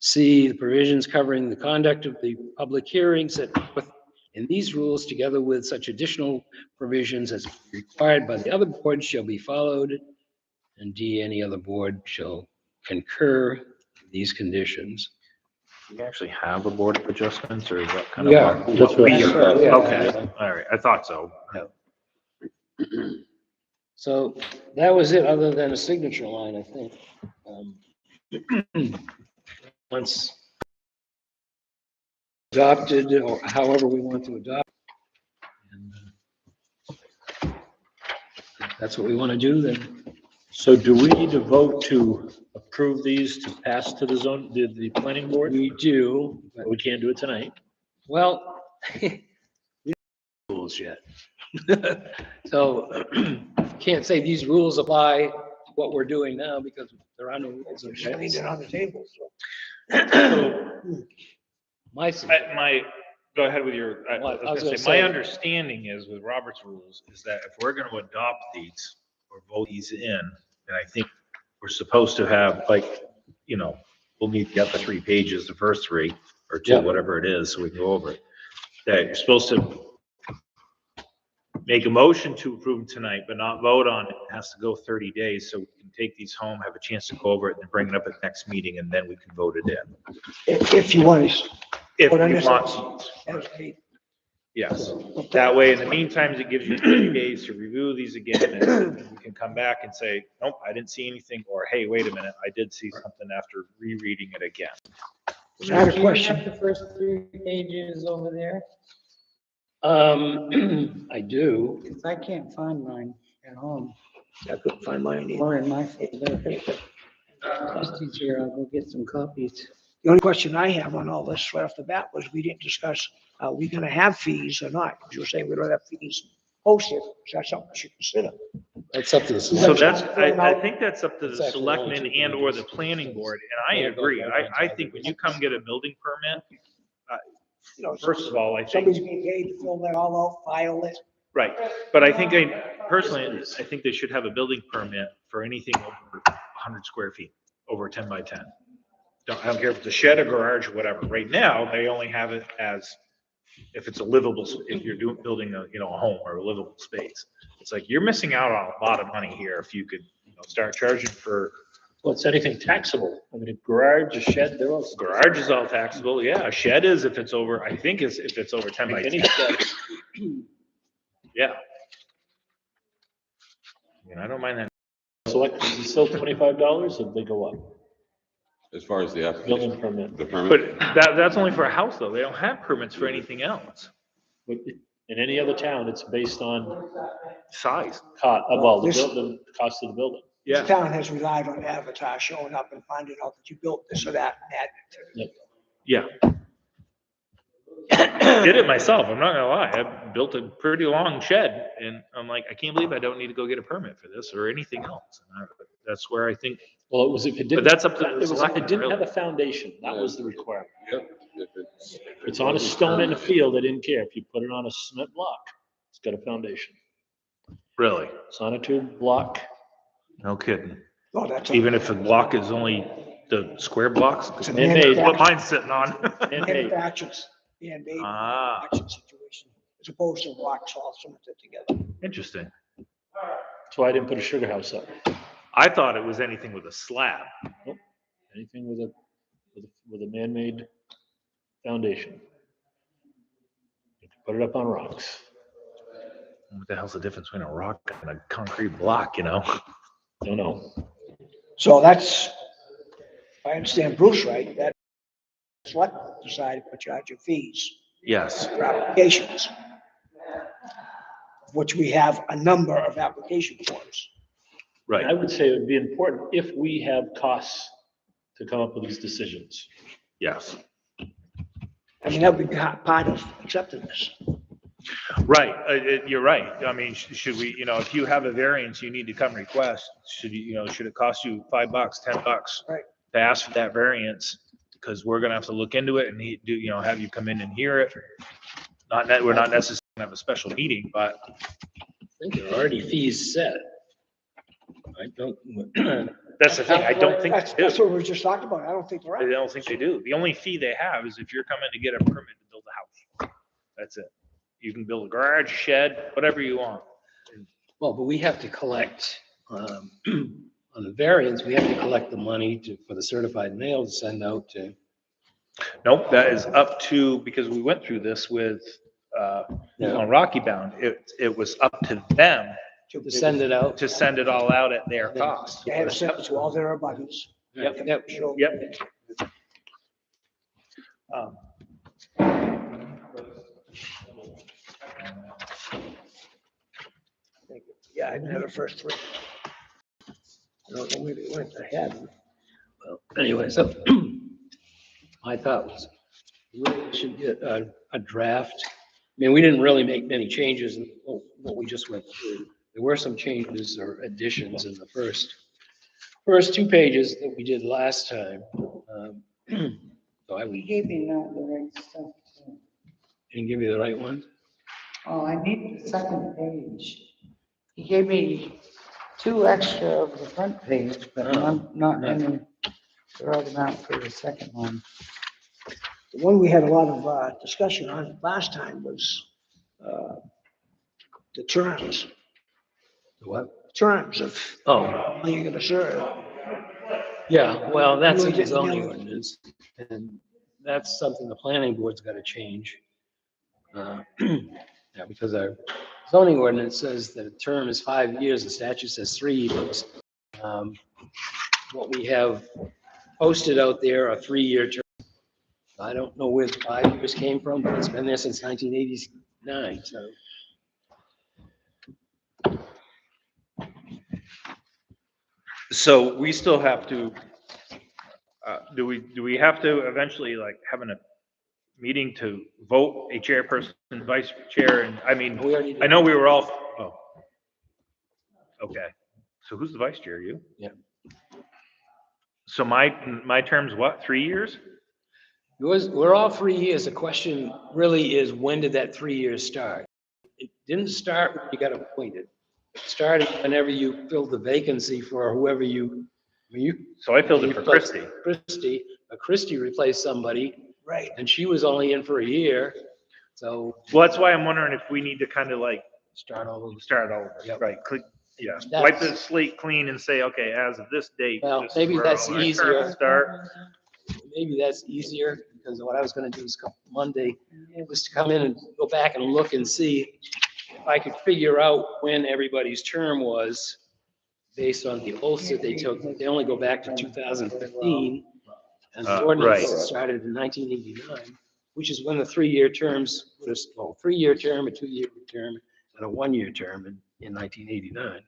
[SPEAKER 3] C, the provisions covering the conduct of the public hearing set forth in these rules, together with such additional provisions as required by the other board, shall be followed. And D, any other board shall concur with these conditions.
[SPEAKER 1] Do we actually have a Board of Adjustments, or is that kind of?
[SPEAKER 3] Yeah.
[SPEAKER 6] That's what-
[SPEAKER 1] We are.
[SPEAKER 3] Yeah.
[SPEAKER 1] Okay, all right, I thought so.
[SPEAKER 3] So that was it, other than a signature line, I think. Once adopted, or however we want to adopt. And, that's what we want to do, then.
[SPEAKER 6] So do we need to vote to approve these to pass to the planning board?
[SPEAKER 3] We do, but,
[SPEAKER 6] We can't do it tonight.
[SPEAKER 3] well, we don't have rules yet. So can't say these rules apply to what we're doing now because there are no rules.
[SPEAKER 4] Just leave it on the table, so.
[SPEAKER 3] My,
[SPEAKER 1] Go ahead with your, I
[SPEAKER 3] Well, I
[SPEAKER 1] was
[SPEAKER 3] was
[SPEAKER 1] gonna
[SPEAKER 3] gonna
[SPEAKER 1] say, my
[SPEAKER 3] say-
[SPEAKER 1] understanding is with Robert's rules is that if we're gonna adopt these or vote these in, then I think we're supposed to have, like, we'll need to get the 3 pages, the first 3 or 2,
[SPEAKER 3] Yeah.
[SPEAKER 1] whatever it is, so we can go over it. That you're supposed to make a motion to approve them tonight, but not vote on it. It has to go 30 days, so we can take these home, have a chance to go over it, and bring it up at the next meeting, and then we can vote it in.
[SPEAKER 4] If you want to.
[SPEAKER 1] If
[SPEAKER 4] But I
[SPEAKER 1] we
[SPEAKER 4] understand.
[SPEAKER 1] want, yes. That way, in the meantime, it gives you 30 days to review these again, and you can come back and say, nope, I didn't see anything, or hey, wait a minute, I did see something after rereading it again.
[SPEAKER 4] I had a
[SPEAKER 2] Do you
[SPEAKER 4] question.
[SPEAKER 2] have the first 3 pages over there?
[SPEAKER 3] I do.
[SPEAKER 2] Because I can't find mine at home
[SPEAKER 4] I couldn't find mine either.
[SPEAKER 2] or in my folder. Just easier, I'll go get some copies.
[SPEAKER 4] The only question I have on all this right off the bat was we didn't discuss, are we gonna have fees or not? You were saying we don't have fees posted. Is that something we should consider?
[SPEAKER 3] That's up to the.
[SPEAKER 1] So
[SPEAKER 3] select-
[SPEAKER 1] that's, I think that's up to
[SPEAKER 3] It's
[SPEAKER 1] the
[SPEAKER 3] actually only
[SPEAKER 1] selectmen
[SPEAKER 3] 2
[SPEAKER 1] and or the
[SPEAKER 3] pages.
[SPEAKER 1] planning board, and I agree. I think when you come get a building permit,
[SPEAKER 4] You know,
[SPEAKER 1] first of all, I
[SPEAKER 4] somebody's
[SPEAKER 1] think,
[SPEAKER 4] being paid to fill that all out, file it.
[SPEAKER 1] right, but I think personally, I think they should have a building permit for anything over 100 square feet, over 10 by 10. I don't care if it's a shed or garage or whatever. Right now, they only have it as if it's a livable, if you're building a, a home or a livable space. It's like, you're missing out on a lot of money here if you could, start charging for.
[SPEAKER 6] Well, it's anything taxable. I mean, a garage, a shed, they're all.
[SPEAKER 1] Garage is all taxable, yeah. A shed is if it's over, I think is if it's over 10 by 10.
[SPEAKER 6] Any shed.
[SPEAKER 1] Yeah. I don't mind that.
[SPEAKER 6] Select, is it still $25 or did they go up?
[SPEAKER 5] As far as the application,
[SPEAKER 6] Building permit.
[SPEAKER 5] the permit,
[SPEAKER 1] But that's only for a house though. They don't have permits for anything else.
[SPEAKER 6] But in any other town, it's based on
[SPEAKER 1] Size.
[SPEAKER 6] the cost of the building.
[SPEAKER 1] Yeah.
[SPEAKER 4] This town has relied on Avatar showing up and finding out that you built this or that and adding
[SPEAKER 1] Yeah. Did it myself. I'm not gonna lie. I built a pretty long shed and I'm like, I can't believe I don't need to go get a permit for this or anything else. And that's where I think,
[SPEAKER 6] Well, it was if it didn't.
[SPEAKER 1] but that's up to
[SPEAKER 6] It
[SPEAKER 1] the
[SPEAKER 6] was if
[SPEAKER 1] selectmen,
[SPEAKER 6] it didn't have a
[SPEAKER 1] really.
[SPEAKER 6] foundation, that was the requirement.
[SPEAKER 5] yep.
[SPEAKER 6] If it's on a stone in a field, they didn't care. If you put it on a cement block, it's got a foundation.
[SPEAKER 1] Really?
[SPEAKER 6] Sonotube block,
[SPEAKER 1] No kidding.
[SPEAKER 4] Oh, that's.
[SPEAKER 1] Even if the block is only the square blocks?
[SPEAKER 4] It's a
[SPEAKER 6] man-made.
[SPEAKER 1] What mine's sitting on.
[SPEAKER 6] and hey,
[SPEAKER 4] manufacturers, handmade
[SPEAKER 1] Ah,
[SPEAKER 4] action situation, as opposed to rocks all cemented together.
[SPEAKER 1] interesting.
[SPEAKER 6] that's why I didn't put a sugar house up.
[SPEAKER 1] I thought it was anything with a slab.
[SPEAKER 6] Anything with a man-made foundation. You can put it up on rocks.
[SPEAKER 1] What the hell's the difference between a rock and a concrete block,
[SPEAKER 6] Don't know.
[SPEAKER 4] So that's, if I understand Bruce right, that select decided to charge you fees
[SPEAKER 1] Yes.
[SPEAKER 4] for applications, which we have a number of application forms.
[SPEAKER 1] Right.
[SPEAKER 6] I would say it would be important if we have costs to come up with these decisions.
[SPEAKER 1] Yes.
[SPEAKER 4] I mean, that would be part of accepting this.
[SPEAKER 1] Right. You're right. I mean, should we, if you have a variance, you need to come request. Should should it cost you $5, $10?
[SPEAKER 4] Right.
[SPEAKER 1] To ask for that variance? Because we're gonna have to look into it and have you come in and hear it. Not that, we're not necessarily gonna have a special meeting, but
[SPEAKER 3] I think there are already fees set. I don't.
[SPEAKER 1] that's the thing. I don't think
[SPEAKER 4] That's
[SPEAKER 1] they
[SPEAKER 4] that's
[SPEAKER 1] do.
[SPEAKER 4] what we just talked about. I don't think they're
[SPEAKER 1] I
[SPEAKER 4] right.
[SPEAKER 1] don't think they do. The only fee they have is if you're coming to get a permit to build a house. That's it. You can build a garage, shed, whatever you want.
[SPEAKER 3] Well, but we have to collect, on the variance, we have to collect the money for the certified mail to send out to.
[SPEAKER 1] Nope, that is up to, because we went through this with, on Rocky Bound, it was up to them
[SPEAKER 3] To send it out.
[SPEAKER 1] to send it all out at their cost.
[SPEAKER 4] They have sent it to all their abutments.
[SPEAKER 3] Yep, yep.
[SPEAKER 1] Yep.
[SPEAKER 4] Yeah, I didn't have the first three. I don't know where they went. I had them.
[SPEAKER 3] Well, anyway, so my thought was, we really should get a draft. I mean, we didn't really make many changes in what we just went through. There were some changes or additions in the first 2 pages that we did last time. So I
[SPEAKER 2] He gave me not the right stuff. too.
[SPEAKER 3] didn't give you the right one.
[SPEAKER 2] Oh, I need the second page. He gave me 2 extra of the front page, but not any, they're all out for the second one.
[SPEAKER 4] The one we had a lot of discussion on last time was the terms
[SPEAKER 3] What?
[SPEAKER 4] of
[SPEAKER 3] Oh,
[SPEAKER 4] how you're gonna serve.
[SPEAKER 3] yeah, well, that's
[SPEAKER 4] We
[SPEAKER 3] in the
[SPEAKER 4] didn't
[SPEAKER 3] zoning
[SPEAKER 4] know.
[SPEAKER 3] ordinance, and that's something the planning board's gotta change. Yeah, because our zoning ordinance says that a term is 5 years, the statute says 3 years. What we have posted out there are 3-year terms. I don't know where the 5 years came from, but it's been there since 1989, so.
[SPEAKER 1] So we still have to, do we have to eventually have a meeting to vote a chairperson, vice chair, and I mean,
[SPEAKER 3] We already did.
[SPEAKER 1] I know we were all, oh. Okay, so who's the vice chair, you?
[SPEAKER 3] Yeah.
[SPEAKER 1] So my term's what, 3 years?
[SPEAKER 3] We're all 3 years. The question really is, when did that 3 years start? It didn't start when you got appointed. It started whenever you filled the vacancy for whoever you.
[SPEAKER 1] So I filled it for Christie.
[SPEAKER 3] Christie, Christie replaced somebody,
[SPEAKER 4] Right.
[SPEAKER 3] and she was only in for a year, so
[SPEAKER 1] Well, that's why I'm wondering if we need to kind of like
[SPEAKER 3] start all over.
[SPEAKER 1] start over,
[SPEAKER 3] Yep.
[SPEAKER 1] right? Click, yeah,
[SPEAKER 3] That's-
[SPEAKER 1] wipe the slate clean and say, okay, as of this date.
[SPEAKER 3] Well,
[SPEAKER 1] this is
[SPEAKER 3] maybe
[SPEAKER 1] where
[SPEAKER 3] that's
[SPEAKER 1] all our terms
[SPEAKER 3] easier.
[SPEAKER 1] Start.
[SPEAKER 3] Maybe that's easier, because what I was gonna do is come Monday, was to come in and go back and look and see if I could figure out when everybody's term was based on the oaths that they took. They only go back to 2015, and the ordinance
[SPEAKER 1] right.
[SPEAKER 3] started in 1989, which is when the 3-year terms was, well, 3-year term, a 2-year term, and a 1-year term in 1989.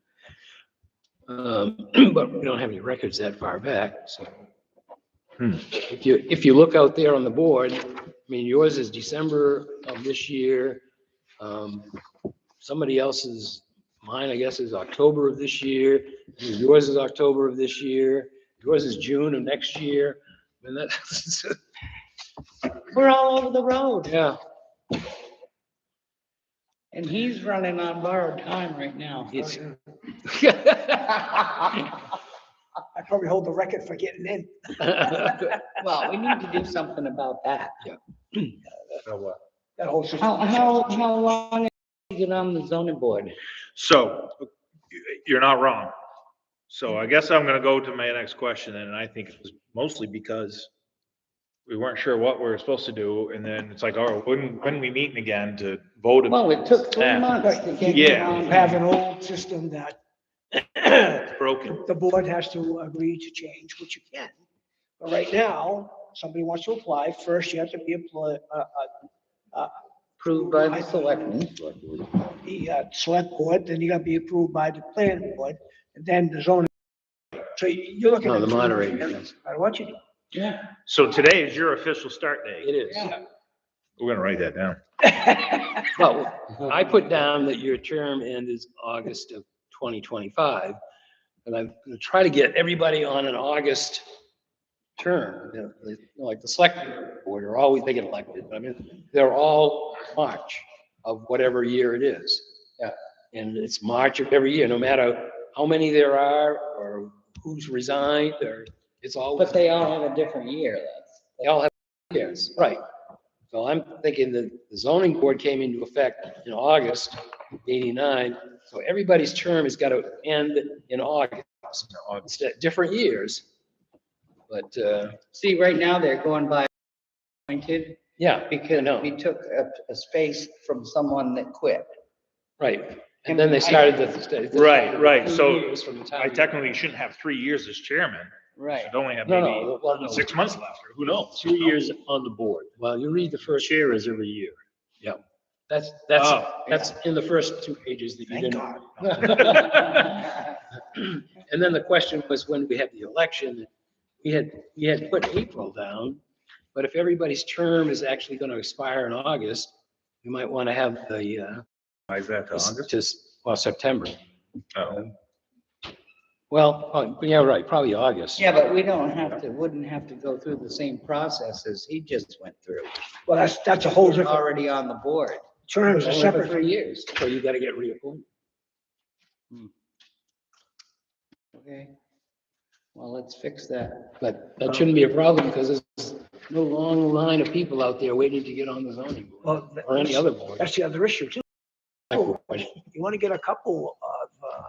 [SPEAKER 3] But we don't have any records that far back, so. If you look out there on the board, I mean, yours is December of this year. Somebody else's, mine, I guess, is October of this year. Yours is October of this year. Yours is June of next year. And that's,
[SPEAKER 2] We're all over the road.
[SPEAKER 3] yeah.
[SPEAKER 2] And he's running on borrowed time right now.
[SPEAKER 3] It's,
[SPEAKER 4] I probably hold the record for getting in.
[SPEAKER 2] Well, we need to do something about that.
[SPEAKER 1] So what?
[SPEAKER 4] That whole system.
[SPEAKER 2] How long you get on the zoning board?
[SPEAKER 1] So you're not wrong. So I guess I'm gonna go to my next question, and I think it was mostly because we weren't sure what we were supposed to do, and then it's like, oh, when we meeting again to vote?
[SPEAKER 2] Well, it took 3
[SPEAKER 1] Yeah.
[SPEAKER 2] months to get.
[SPEAKER 1] Yeah.
[SPEAKER 4] You have an old system that
[SPEAKER 1] It's broken.
[SPEAKER 4] the board has to agree to change, which you can. But right now, somebody wants to apply, first you have to be
[SPEAKER 2] Approved by the selectmen.
[SPEAKER 4] the select board, then you gotta be approved by the planning board, and then the zoning. So you're looking
[SPEAKER 3] No,
[SPEAKER 4] at.
[SPEAKER 3] the
[SPEAKER 4] 2
[SPEAKER 3] moderator
[SPEAKER 4] years,
[SPEAKER 3] does.
[SPEAKER 4] no matter what you do.
[SPEAKER 2] Yeah.
[SPEAKER 1] So today is your official start date.
[SPEAKER 3] it is.
[SPEAKER 2] Yeah.
[SPEAKER 1] We're gonna write that down.
[SPEAKER 3] Well, I put down that your term ends August of 2025. And I'm gonna try to get everybody on an August term. Like the select board are always, they get elected. I mean, they're all March of whatever year it is.
[SPEAKER 2] Yeah.
[SPEAKER 3] And it's March of every year, no matter how many there are or who's resigned, or it's always.
[SPEAKER 2] But they all have a different year,
[SPEAKER 3] They all have years, right. So I'm thinking that the zoning board came into effect in August '89, so everybody's term has got to end in August. It's at different years. But,
[SPEAKER 2] See, right now they're going by appointed
[SPEAKER 3] yeah,
[SPEAKER 2] because
[SPEAKER 3] know.
[SPEAKER 2] we took a space from someone that quit.
[SPEAKER 3] right. And then they started the.
[SPEAKER 1] Right,
[SPEAKER 3] 2
[SPEAKER 1] so
[SPEAKER 3] years from the time
[SPEAKER 1] I
[SPEAKER 3] you-
[SPEAKER 1] technically shouldn't have 3 years as chairman.
[SPEAKER 2] Right.
[SPEAKER 1] Should only have
[SPEAKER 3] No,
[SPEAKER 1] maybe
[SPEAKER 3] no, well, no.
[SPEAKER 1] 6 months left, or who knows?
[SPEAKER 6] 2 years on the board.
[SPEAKER 3] Well, you read the first,
[SPEAKER 6] Chair is every year.
[SPEAKER 3] that's
[SPEAKER 1] Oh,
[SPEAKER 3] in the first 2 pages that you
[SPEAKER 4] Thank
[SPEAKER 3] didn't.
[SPEAKER 4] God.
[SPEAKER 3] And then the question was when we had the election, we had put April down, but if everybody's term is actually going to expire in August, we might want to have the,
[SPEAKER 1] why is that to August?
[SPEAKER 3] just, well, September.
[SPEAKER 1] Oh,
[SPEAKER 3] Well, yeah, right, probably August.
[SPEAKER 2] Yeah, but we wouldn't have to go through the same process as he just went through.
[SPEAKER 4] Well, that's a whole
[SPEAKER 2] We're
[SPEAKER 4] different,
[SPEAKER 2] already on the board.
[SPEAKER 4] terms are
[SPEAKER 2] Only for
[SPEAKER 4] separate.
[SPEAKER 2] 3 years.
[SPEAKER 3] So you got to get reappointed.
[SPEAKER 2] Okay. Well, let's fix that.
[SPEAKER 3] But that shouldn't be a problem because there's no long line of people out there waiting to get on the zoning board
[SPEAKER 4] Well,
[SPEAKER 3] or any other board.
[SPEAKER 4] that's the other issue too. You want to get a couple of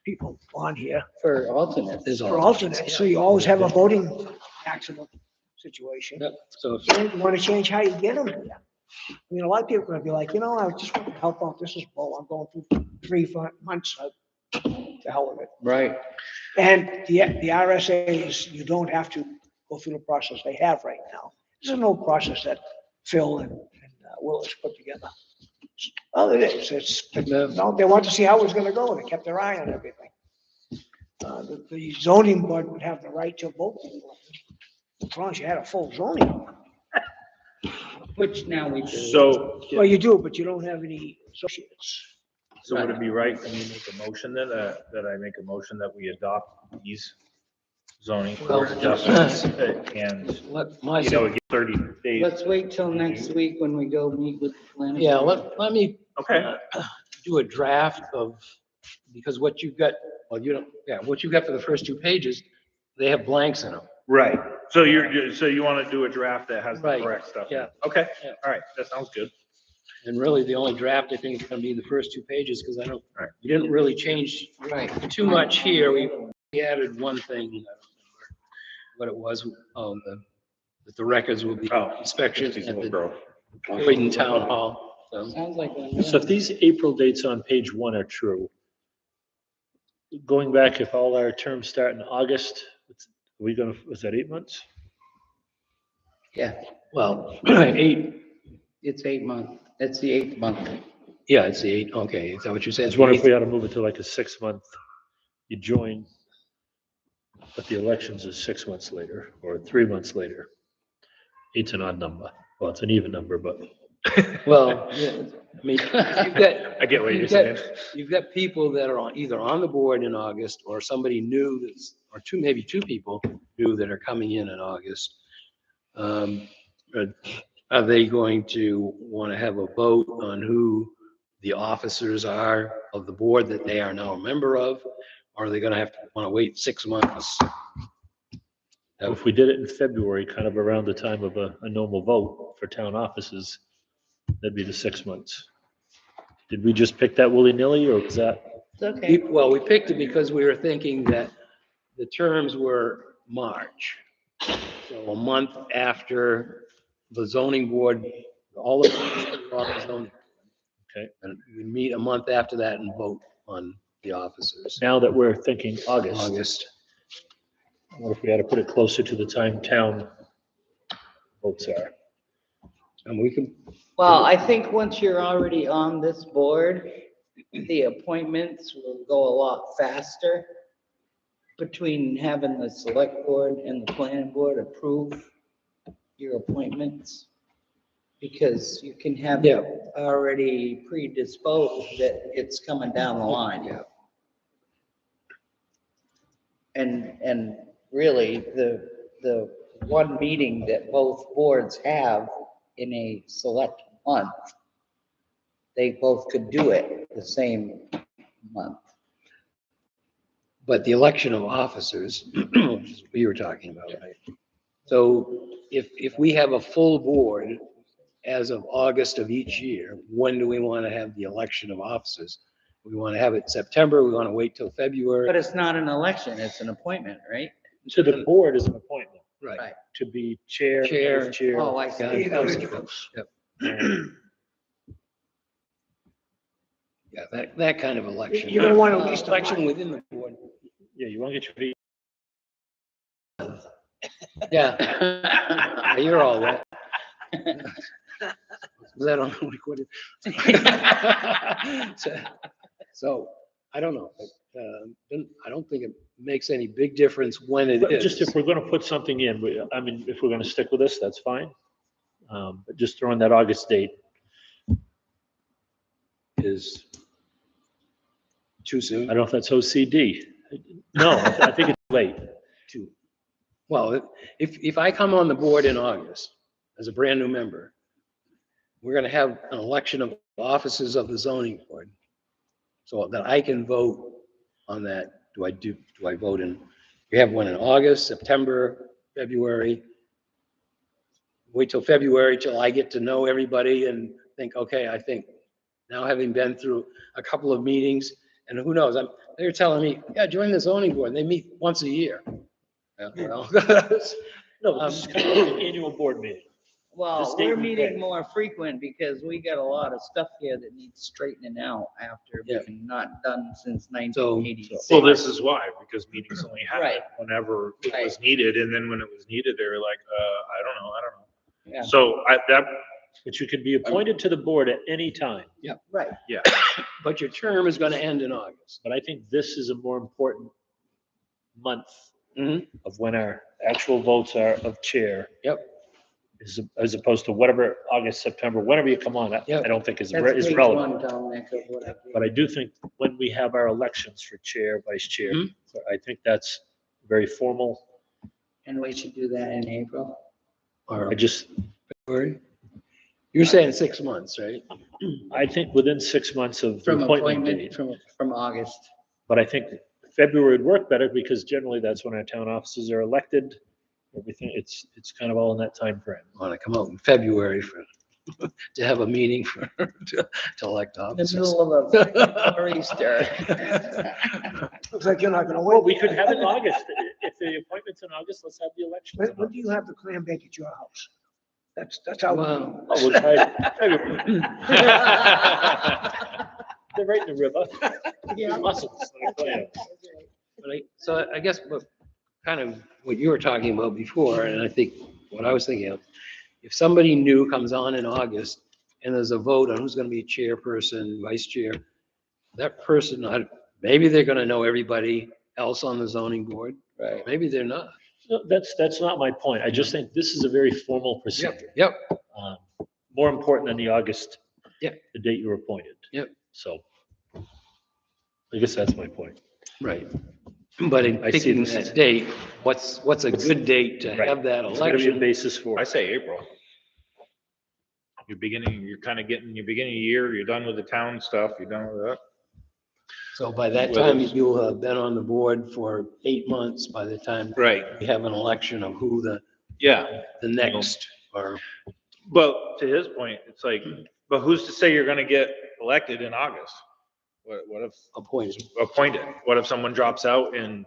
[SPEAKER 4] people on here
[SPEAKER 2] For alternate.
[SPEAKER 3] There's
[SPEAKER 4] for
[SPEAKER 3] all-
[SPEAKER 4] alternates, so you always have a voting maximum situation.
[SPEAKER 3] Yep, so if
[SPEAKER 4] And you want to change how you get them here. I mean, a lot of people are gonna be like, I just want to help out, this is, well, I'm going through 3 months of the hell with it.
[SPEAKER 2] Right.
[SPEAKER 4] And the RSA's, you don't have to go through the process they have right now. There's no process that Phil and Willis put together. Well, it is, no, they want to see how it's gonna go, they kept their eye on everything. The zoning board would have the right to vote, as long as you had a full zoning.
[SPEAKER 2] Which now we do.
[SPEAKER 1] so,
[SPEAKER 4] Well, you do, but you don't have any associates.
[SPEAKER 1] so would it be right when you make a motion then, that I make a motion that we adopt these zoning
[SPEAKER 3] Well,
[SPEAKER 1] adjustments and,
[SPEAKER 3] let my,
[SPEAKER 1] you know, get 30 days?
[SPEAKER 2] Let's wait till next week when we go meet with the planning.
[SPEAKER 3] yeah,
[SPEAKER 2] board.
[SPEAKER 3] let me
[SPEAKER 1] Okay,
[SPEAKER 3] do a draft of, because what you've got, well, you don't, yeah, what you got for the first 2 pages, they have blanks in them.
[SPEAKER 1] Right. So so you want to do a draft that has the
[SPEAKER 3] Right,
[SPEAKER 1] correct stuff? in it.
[SPEAKER 3] yeah.
[SPEAKER 1] Okay,
[SPEAKER 3] Yeah.
[SPEAKER 1] all right, that sounds good.
[SPEAKER 3] And really, the only draft I think is gonna be the first 2 pages, because I don't,
[SPEAKER 1] Right.
[SPEAKER 3] you didn't really change
[SPEAKER 2] Right.
[SPEAKER 3] too much here. We added one thing, I don't remember what it was, that the records will be
[SPEAKER 1] Oh,
[SPEAKER 3] inspections at the
[SPEAKER 1] Grove.
[SPEAKER 3] Croydon Town Hall. So,
[SPEAKER 2] Sounds like.
[SPEAKER 6] So if these April dates on page 1 are true, going back, if all our terms start in August, are we gonna, was that 8 months?
[SPEAKER 2] Yeah,
[SPEAKER 3] well, 8,
[SPEAKER 2] it's 8 months. It's the 8th month.
[SPEAKER 3] yeah, it's the 8, okay, is that what you
[SPEAKER 6] I
[SPEAKER 3] said?
[SPEAKER 6] was wondering if we ought to move it to like a 6-month, you join, but the elections is 6 months later or 3 months later. 8's an odd number. Well, it's an even number, but
[SPEAKER 3] Well, yeah, I mean, you've got.
[SPEAKER 6] I get what you're
[SPEAKER 3] you've got-
[SPEAKER 6] saying.
[SPEAKER 3] You've got people that are either on the board in August or somebody new that's, or maybe 2 people new that are coming in August. Are they going to want to have a vote on who the officers are of the board that they are now a member of? Or are they gonna have to want to wait 6 months?
[SPEAKER 6] If we did it in February, kind of around the time of a normal vote for town offices, that'd be the 6 months. Did we just pick that willy-nilly, or was that?
[SPEAKER 2] It's okay.
[SPEAKER 3] Well, we picked it because we were thinking that the terms were March. So a month after the zoning board, all of the zoning.
[SPEAKER 6] Okay.
[SPEAKER 3] And we meet a month after that and vote on the officers.
[SPEAKER 6] Now that we're thinking August,
[SPEAKER 3] August.
[SPEAKER 6] what if we had to put it closer to the time town votes are?
[SPEAKER 3] And we can,
[SPEAKER 2] Well, I think once you're already on this board, the appointments will go a lot faster between having the select board and the planning board approve your appointments. Because you can have
[SPEAKER 3] Yeah.
[SPEAKER 2] it already predisposed that it's coming down the line.
[SPEAKER 3] Yeah.
[SPEAKER 2] And really, the one meeting that both boards have in a select month, they both could do it the same month.
[SPEAKER 3] but the election of officers, which is what we were talking about, right? So if we have a full board as of August of each year, when do we want to have the election of officers? We want to have it September, we want to wait till February.
[SPEAKER 2] But it's not an election, it's an appointment, right?
[SPEAKER 6] To the board is an appointment,
[SPEAKER 3] Right.
[SPEAKER 6] to be chair,
[SPEAKER 3] Chair.
[SPEAKER 6] vice chair.
[SPEAKER 2] Oh, I see.
[SPEAKER 3] Yeah, that kind of election.
[SPEAKER 4] You don't want to at least
[SPEAKER 3] Election within the board.
[SPEAKER 6] Yeah, you want to get your feet.
[SPEAKER 3] Yeah. You're all wet. Is that on recorded? So, I don't know. I don't think it makes any big difference when it
[SPEAKER 6] But
[SPEAKER 3] is.
[SPEAKER 6] just if we're gonna put something in, I mean, if we're gonna stick with this, that's fine. But just throwing that August date is,
[SPEAKER 3] Too soon?
[SPEAKER 6] I don't know if that's OCD. No, I think it's late.
[SPEAKER 3] Well, if I come on the board in August as a brand new member, we're gonna have an election of officers of the zoning board. So that I can vote on that. Do I vote in, we have one in August, September, February. Wait till February till I get to know everybody and think, okay, I think now having been through a couple of meetings, and who knows, they're telling me, yeah, join the zoning board. They meet once a year. Yeah, well,
[SPEAKER 6] No, this is kind of like an annual board meeting.
[SPEAKER 2] Well,
[SPEAKER 6] Just date
[SPEAKER 2] we're
[SPEAKER 6] and
[SPEAKER 2] meeting
[SPEAKER 6] date.
[SPEAKER 2] more frequent because we got a lot of stuff here that needs straightening out after
[SPEAKER 3] Yeah.
[SPEAKER 2] being not done since
[SPEAKER 3] So-
[SPEAKER 2] 1986.
[SPEAKER 1] Well, this is why, because meetings only happen
[SPEAKER 2] Right.
[SPEAKER 1] whenever it was
[SPEAKER 2] Right.
[SPEAKER 1] needed, and then when it was needed, they were like, I don't know.
[SPEAKER 2] Yeah.
[SPEAKER 1] So
[SPEAKER 6] But you can be appointed to the board at any time.
[SPEAKER 2] Right.
[SPEAKER 3] but your term is gonna end in August.
[SPEAKER 6] But I think this is a more important month
[SPEAKER 3] Mhm.
[SPEAKER 6] of when our actual votes are of chair.
[SPEAKER 3] Yep.
[SPEAKER 6] As opposed to whatever, August, September, whenever you come on, I
[SPEAKER 3] Yep.
[SPEAKER 6] don't think is
[SPEAKER 2] That's page
[SPEAKER 6] relevant.
[SPEAKER 2] one, Dominic, of what I did.
[SPEAKER 6] But I do think when we have our elections for chair, vice chair,
[SPEAKER 3] Mhm.
[SPEAKER 6] I think that's very formal.
[SPEAKER 2] And we should do that in April.
[SPEAKER 3] Or
[SPEAKER 6] I just,
[SPEAKER 3] February. You're saying 6 months, right?
[SPEAKER 6] I think within 6 months of the
[SPEAKER 2] From
[SPEAKER 6] appointment
[SPEAKER 2] appointment,
[SPEAKER 6] date.
[SPEAKER 2] from August.
[SPEAKER 6] But I think February would work better because generally that's when our town offices are elected. everything, it's kind of all in that time frame.
[SPEAKER 3] Want to come out in February for, to have a meeting for, to elect
[SPEAKER 2] In the
[SPEAKER 3] officers.
[SPEAKER 2] middle of a Easter.
[SPEAKER 4] Looks like you're not gonna
[SPEAKER 6] Well,
[SPEAKER 4] win.
[SPEAKER 6] we could have it in August. If the appointment's in August, let's have the election.
[SPEAKER 4] When do you have the clam bake at your house? That's how.
[SPEAKER 3] Well,
[SPEAKER 6] Oh, we'll try. They're right in the river.
[SPEAKER 2] Yeah.
[SPEAKER 6] Mussels. Yeah.
[SPEAKER 3] So I guess what kind of what you were talking about before, and I think what I was thinking of, if somebody new comes on in August and there's a vote on who's going to be chairperson, vice chair, that person, maybe they're going to know everybody else on the zoning board.
[SPEAKER 2] Right.
[SPEAKER 3] Maybe they're not.
[SPEAKER 6] No, that's not my point. I just think this is a very formal procedure.
[SPEAKER 3] Yep.
[SPEAKER 6] More important than the August.
[SPEAKER 3] Yep.
[SPEAKER 6] The date you were appointed.
[SPEAKER 3] Yep.
[SPEAKER 6] So I guess that's my point.
[SPEAKER 3] Right. But in
[SPEAKER 6] I see
[SPEAKER 3] picking
[SPEAKER 6] this.
[SPEAKER 3] that date, what's a good date to
[SPEAKER 6] Right.
[SPEAKER 3] have that
[SPEAKER 6] It's gonna be a
[SPEAKER 3] election?
[SPEAKER 6] basis for.
[SPEAKER 1] I say April. You're kind of getting your beginning of the year, you're done with the town stuff, you're done with that.
[SPEAKER 3] So by that
[SPEAKER 1] Whether
[SPEAKER 3] time,
[SPEAKER 1] it's-
[SPEAKER 3] you'll have been on the board for 8 months by the time
[SPEAKER 1] Right.
[SPEAKER 3] we have an election of who
[SPEAKER 1] Yeah,
[SPEAKER 3] the next or.
[SPEAKER 1] but to his point, it's like, but who's to say you're gonna get elected in August? What if
[SPEAKER 3] Appointed.
[SPEAKER 1] appointed? What if someone drops out and?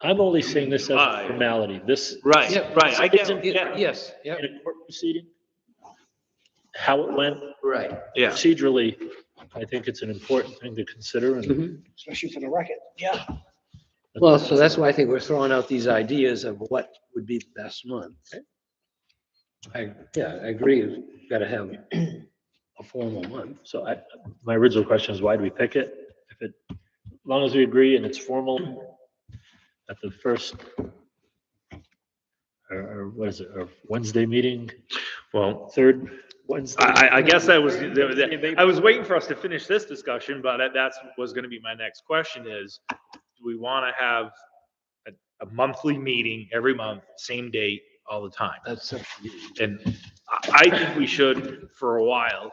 [SPEAKER 6] I'm only saying this as a
[SPEAKER 1] Aye.
[SPEAKER 6] formality. This.
[SPEAKER 1] Right, right, I get,
[SPEAKER 6] Isn't-
[SPEAKER 3] Yes, yeah,
[SPEAKER 6] In a court proceeding, how it went
[SPEAKER 3] right.
[SPEAKER 1] yeah,
[SPEAKER 6] procedurally, I think it's an important thing to consider and.
[SPEAKER 3] Mhm.
[SPEAKER 4] Especially for the record. Yeah.
[SPEAKER 3] Well, so that's why I think we're throwing out these ideas of what would be the best month. I agree. We've got to have a formal month.
[SPEAKER 6] So my original question is, why do we pick it? As long as we agree and it's formal at the first, or what is it, or Wednesday meeting,
[SPEAKER 1] well,
[SPEAKER 6] third Wednesday?
[SPEAKER 1] I guess I was waiting for us to finish this discussion, but that's was gonna be my next question is, do we wanna have a monthly meeting every month, same date, all the time?
[SPEAKER 3] That's,
[SPEAKER 1] And I think we should for a while,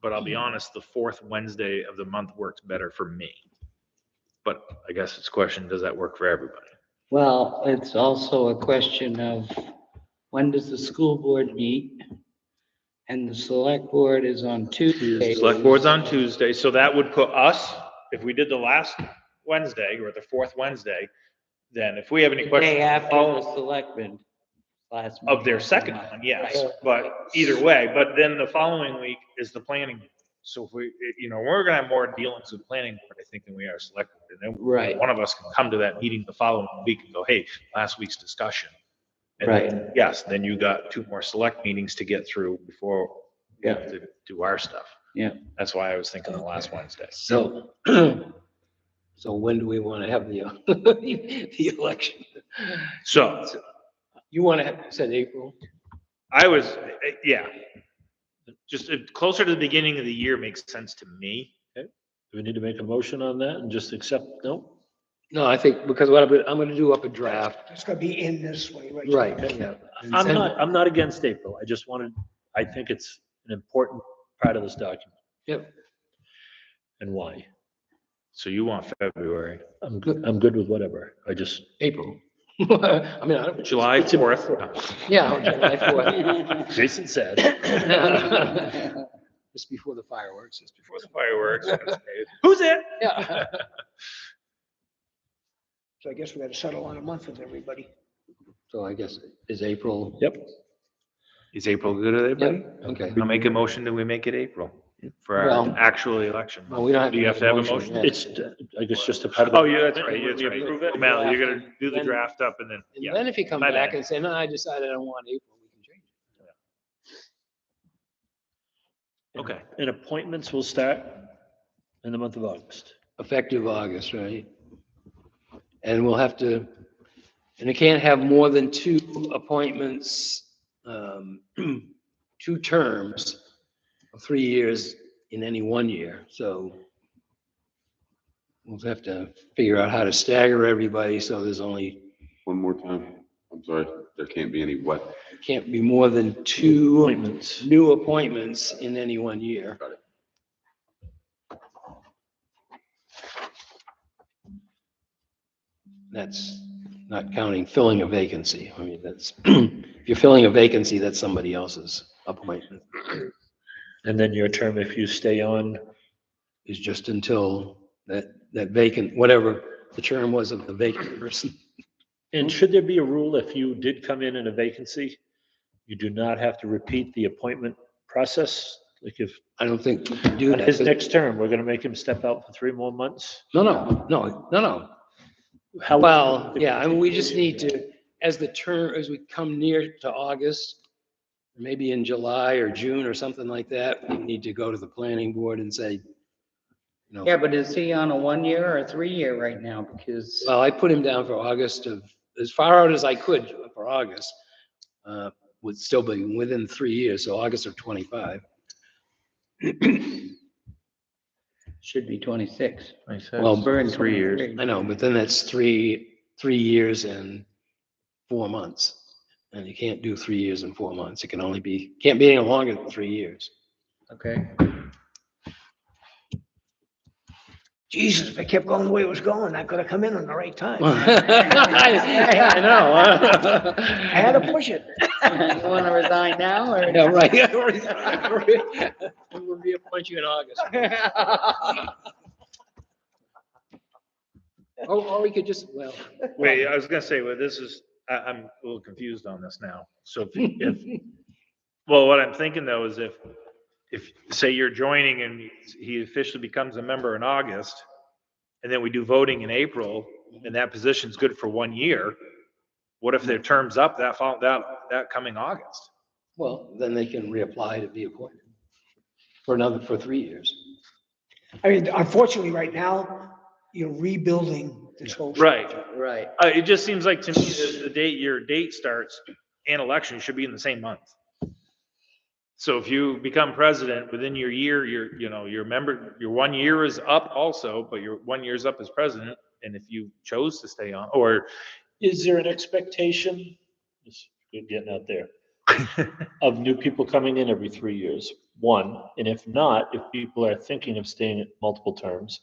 [SPEAKER 1] but I'll be honest, the fourth Wednesday of the month works better for me. But I guess it's a question, does that work for everybody?
[SPEAKER 2] Well, it's also a question of when does the school board meet? And the select board is on Tuesday.
[SPEAKER 1] Select board's on Tuesday, so that would put us, if we did the last Wednesday or the fourth Wednesday, then if we have any
[SPEAKER 2] The
[SPEAKER 1] questions.
[SPEAKER 2] day after the
[SPEAKER 1] follow-
[SPEAKER 2] selectmen. Last
[SPEAKER 1] Of their
[SPEAKER 2] meeting
[SPEAKER 1] second
[SPEAKER 2] month.
[SPEAKER 1] one, yes,
[SPEAKER 2] Right.
[SPEAKER 1] but either way, but then the following week is the planning. So if we're gonna have more dealings with planning board, I think, than we are select board. And then
[SPEAKER 2] Right.
[SPEAKER 1] one of us can come to that meeting the following week and go, hey, last week's discussion. And
[SPEAKER 2] Right.
[SPEAKER 1] then, yes, then you got 2 more select meetings to get through before we have to do our stuff.
[SPEAKER 2] Yeah.
[SPEAKER 1] That's why I was thinking the last Wednesday.
[SPEAKER 3] so, so when do we want to have the, the election?
[SPEAKER 1] So
[SPEAKER 3] You want to have, said April?
[SPEAKER 1] I was, yeah. Just closer to the beginning of the year makes sense to me.
[SPEAKER 6] Do we need to make a motion on that and just accept, no?
[SPEAKER 3] No, I think, because what I'm going to do up a draft.
[SPEAKER 4] It's gonna be in this way, right?
[SPEAKER 3] Right, yeah. And
[SPEAKER 6] I'm
[SPEAKER 3] send-
[SPEAKER 6] not against April. I think it's an important part of this document.
[SPEAKER 3] Yep.
[SPEAKER 6] And why?
[SPEAKER 1] So you want February.
[SPEAKER 6] I'm good with whatever.
[SPEAKER 3] April. I mean, I don't.
[SPEAKER 1] July 4th.
[SPEAKER 3] Yeah, July 4th.
[SPEAKER 6] Jason said.
[SPEAKER 3] Just before the fireworks. Just
[SPEAKER 1] Before the fireworks. Who's it?
[SPEAKER 3] Yeah.
[SPEAKER 4] So I guess we gotta settle on a month with everybody.
[SPEAKER 3] So I guess is April.
[SPEAKER 6] Yep.
[SPEAKER 1] Is April good with everybody?
[SPEAKER 3] Okay.
[SPEAKER 1] I'll make a motion that we make it April for our
[SPEAKER 3] Well-
[SPEAKER 1] actual election.
[SPEAKER 3] Well, we don't have.
[SPEAKER 1] Do you have to have a motion?
[SPEAKER 3] yet.
[SPEAKER 6] It's, I guess, just a part of the.
[SPEAKER 1] Oh, yeah, that's right.
[SPEAKER 6] We
[SPEAKER 1] That's right.
[SPEAKER 6] approve it.
[SPEAKER 1] Mel, you're gonna do the
[SPEAKER 3] Then-
[SPEAKER 1] draft up and then,
[SPEAKER 3] And
[SPEAKER 1] yeah.
[SPEAKER 3] then if you come
[SPEAKER 1] My
[SPEAKER 3] back
[SPEAKER 1] bad.
[SPEAKER 3] and say, no, I decided I don't want April, we can change it.
[SPEAKER 1] Okay.
[SPEAKER 6] And appointments will start in the month of August.
[SPEAKER 3] Effective August, right? And we'll have to, and it can't have more than 2 appointments, 2 terms of 3 years in any 1 year, so we'll have to figure out how to stagger everybody, so there's only,
[SPEAKER 5] One more time. I'm sorry, there can't be any what?
[SPEAKER 3] can't be more than 2
[SPEAKER 6] Appointments.
[SPEAKER 3] new appointments in any 1 year.
[SPEAKER 5] Got it.
[SPEAKER 3] not counting filling a vacancy. I mean, that's, if you're filling a vacancy, that's somebody else's appointment.
[SPEAKER 6] And then your term, if you stay on,
[SPEAKER 3] Is just until that vacant, whatever the term was of the vacant person.
[SPEAKER 6] and should there be a rule if you did come in a vacancy, you do not have to repeat the appointment process? Like if
[SPEAKER 3] I don't think you can do
[SPEAKER 6] on
[SPEAKER 3] that.
[SPEAKER 6] his next term, we're gonna make him step out for 3 more months?
[SPEAKER 3] No.
[SPEAKER 6] How?
[SPEAKER 3] Well, yeah, I mean, we just need to, as we come near to August, maybe in July or June or something like that, we need to go to the planning board and say, you know,
[SPEAKER 2] Yeah, but is he on a 1-year or a 3-year right now? Because,
[SPEAKER 3] well, I put him down for August of, as far out as I could for August, would still be within 3 years, so August of 25.
[SPEAKER 2] should be 26.
[SPEAKER 3] Well,
[SPEAKER 2] We're in
[SPEAKER 1] 3 years.
[SPEAKER 2] 23.
[SPEAKER 3] I know, but then that's three years and 4 months. And you can't do 3 years and 4 months. It can only be, can't be any longer than 3 years.
[SPEAKER 2] Okay.
[SPEAKER 4] Jesus, if it kept going the way it was going, I could have come in on the right time.
[SPEAKER 3] I know.
[SPEAKER 4] I had to push it.
[SPEAKER 2] You want to resign now or?
[SPEAKER 3] Yeah, right. We'll reappoint you in August. Or we could just, well.
[SPEAKER 1] Wait, I was gonna say, well, this is, I'm a little confused on this now. So if, well, what I'm thinking though is if, say you're joining and he officially becomes a member in August, and then we do voting in April, and that position's good for 1 year, what if their term's up that coming August?
[SPEAKER 3] Well, then they can reapply to be appointed for 3 years.
[SPEAKER 4] I mean, unfortunately, right now, you're rebuilding this whole.
[SPEAKER 1] Right.
[SPEAKER 2] Right.
[SPEAKER 1] It just seems like to me that the date, your date starts and election should be in the same month. So if you become president within your year, your 1 year is up also, but your 1 year's up as president. And if you chose to stay on, or
[SPEAKER 6] Is there an expectation, this is good getting out there, of new people coming in every 3 years? One, and if not, if people are thinking of staying at multiple terms,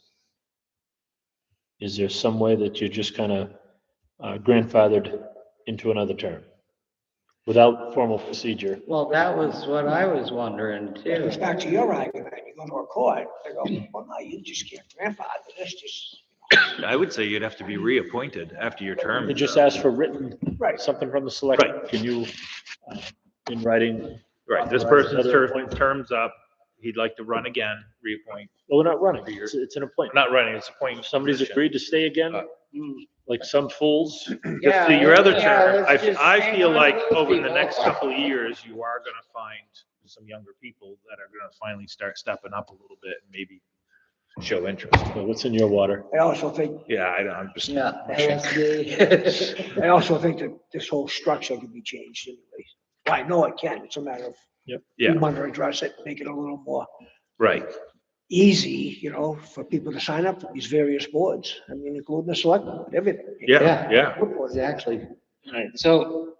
[SPEAKER 6] is there some way that you're just kind of grandfathered into another term without formal procedure?
[SPEAKER 2] Well, that was what I was wondering
[SPEAKER 4] It
[SPEAKER 2] too.
[SPEAKER 4] goes back to your argument. You go to a court, they go, well, no, you just can't grandfather this, just.
[SPEAKER 1] I would say you'd have to be reappointed after your term.
[SPEAKER 6] You just ask for written,
[SPEAKER 4] Right.
[SPEAKER 6] something from the select,
[SPEAKER 1] Right.
[SPEAKER 6] can you, in writing,
[SPEAKER 1] Right, this
[SPEAKER 6] Authorize
[SPEAKER 1] person's
[SPEAKER 6] another appointment.
[SPEAKER 1] term's up, he'd like to run again, reappoint.
[SPEAKER 6] well, we're not running, it's an appointment.
[SPEAKER 1] Not running, it's appointing.
[SPEAKER 6] Somebody's agreed to stay again, like some fools.
[SPEAKER 2] Yeah,
[SPEAKER 1] Your other
[SPEAKER 2] yeah,
[SPEAKER 1] term,
[SPEAKER 2] let's just
[SPEAKER 1] I
[SPEAKER 2] hang
[SPEAKER 1] feel
[SPEAKER 2] on to
[SPEAKER 1] like
[SPEAKER 2] those
[SPEAKER 1] over the
[SPEAKER 2] people.
[SPEAKER 1] next couple of years, you are gonna find some younger people that are gonna finally start stepping up a little bit and maybe show interest.
[SPEAKER 6] So what's in your water?
[SPEAKER 4] I also think,
[SPEAKER 1] Yeah, I'm just.
[SPEAKER 2] Yeah.
[SPEAKER 4] I also think that this whole structure can be changed anyway. I know it can. It's a matter of
[SPEAKER 1] Yeah,
[SPEAKER 4] we want to address it, make it a little more
[SPEAKER 1] right.
[SPEAKER 4] easy, for people to sign up for these various boards. I mean, including the select board, everything.
[SPEAKER 1] Yeah.
[SPEAKER 2] Exactly.
[SPEAKER 3] All right, so,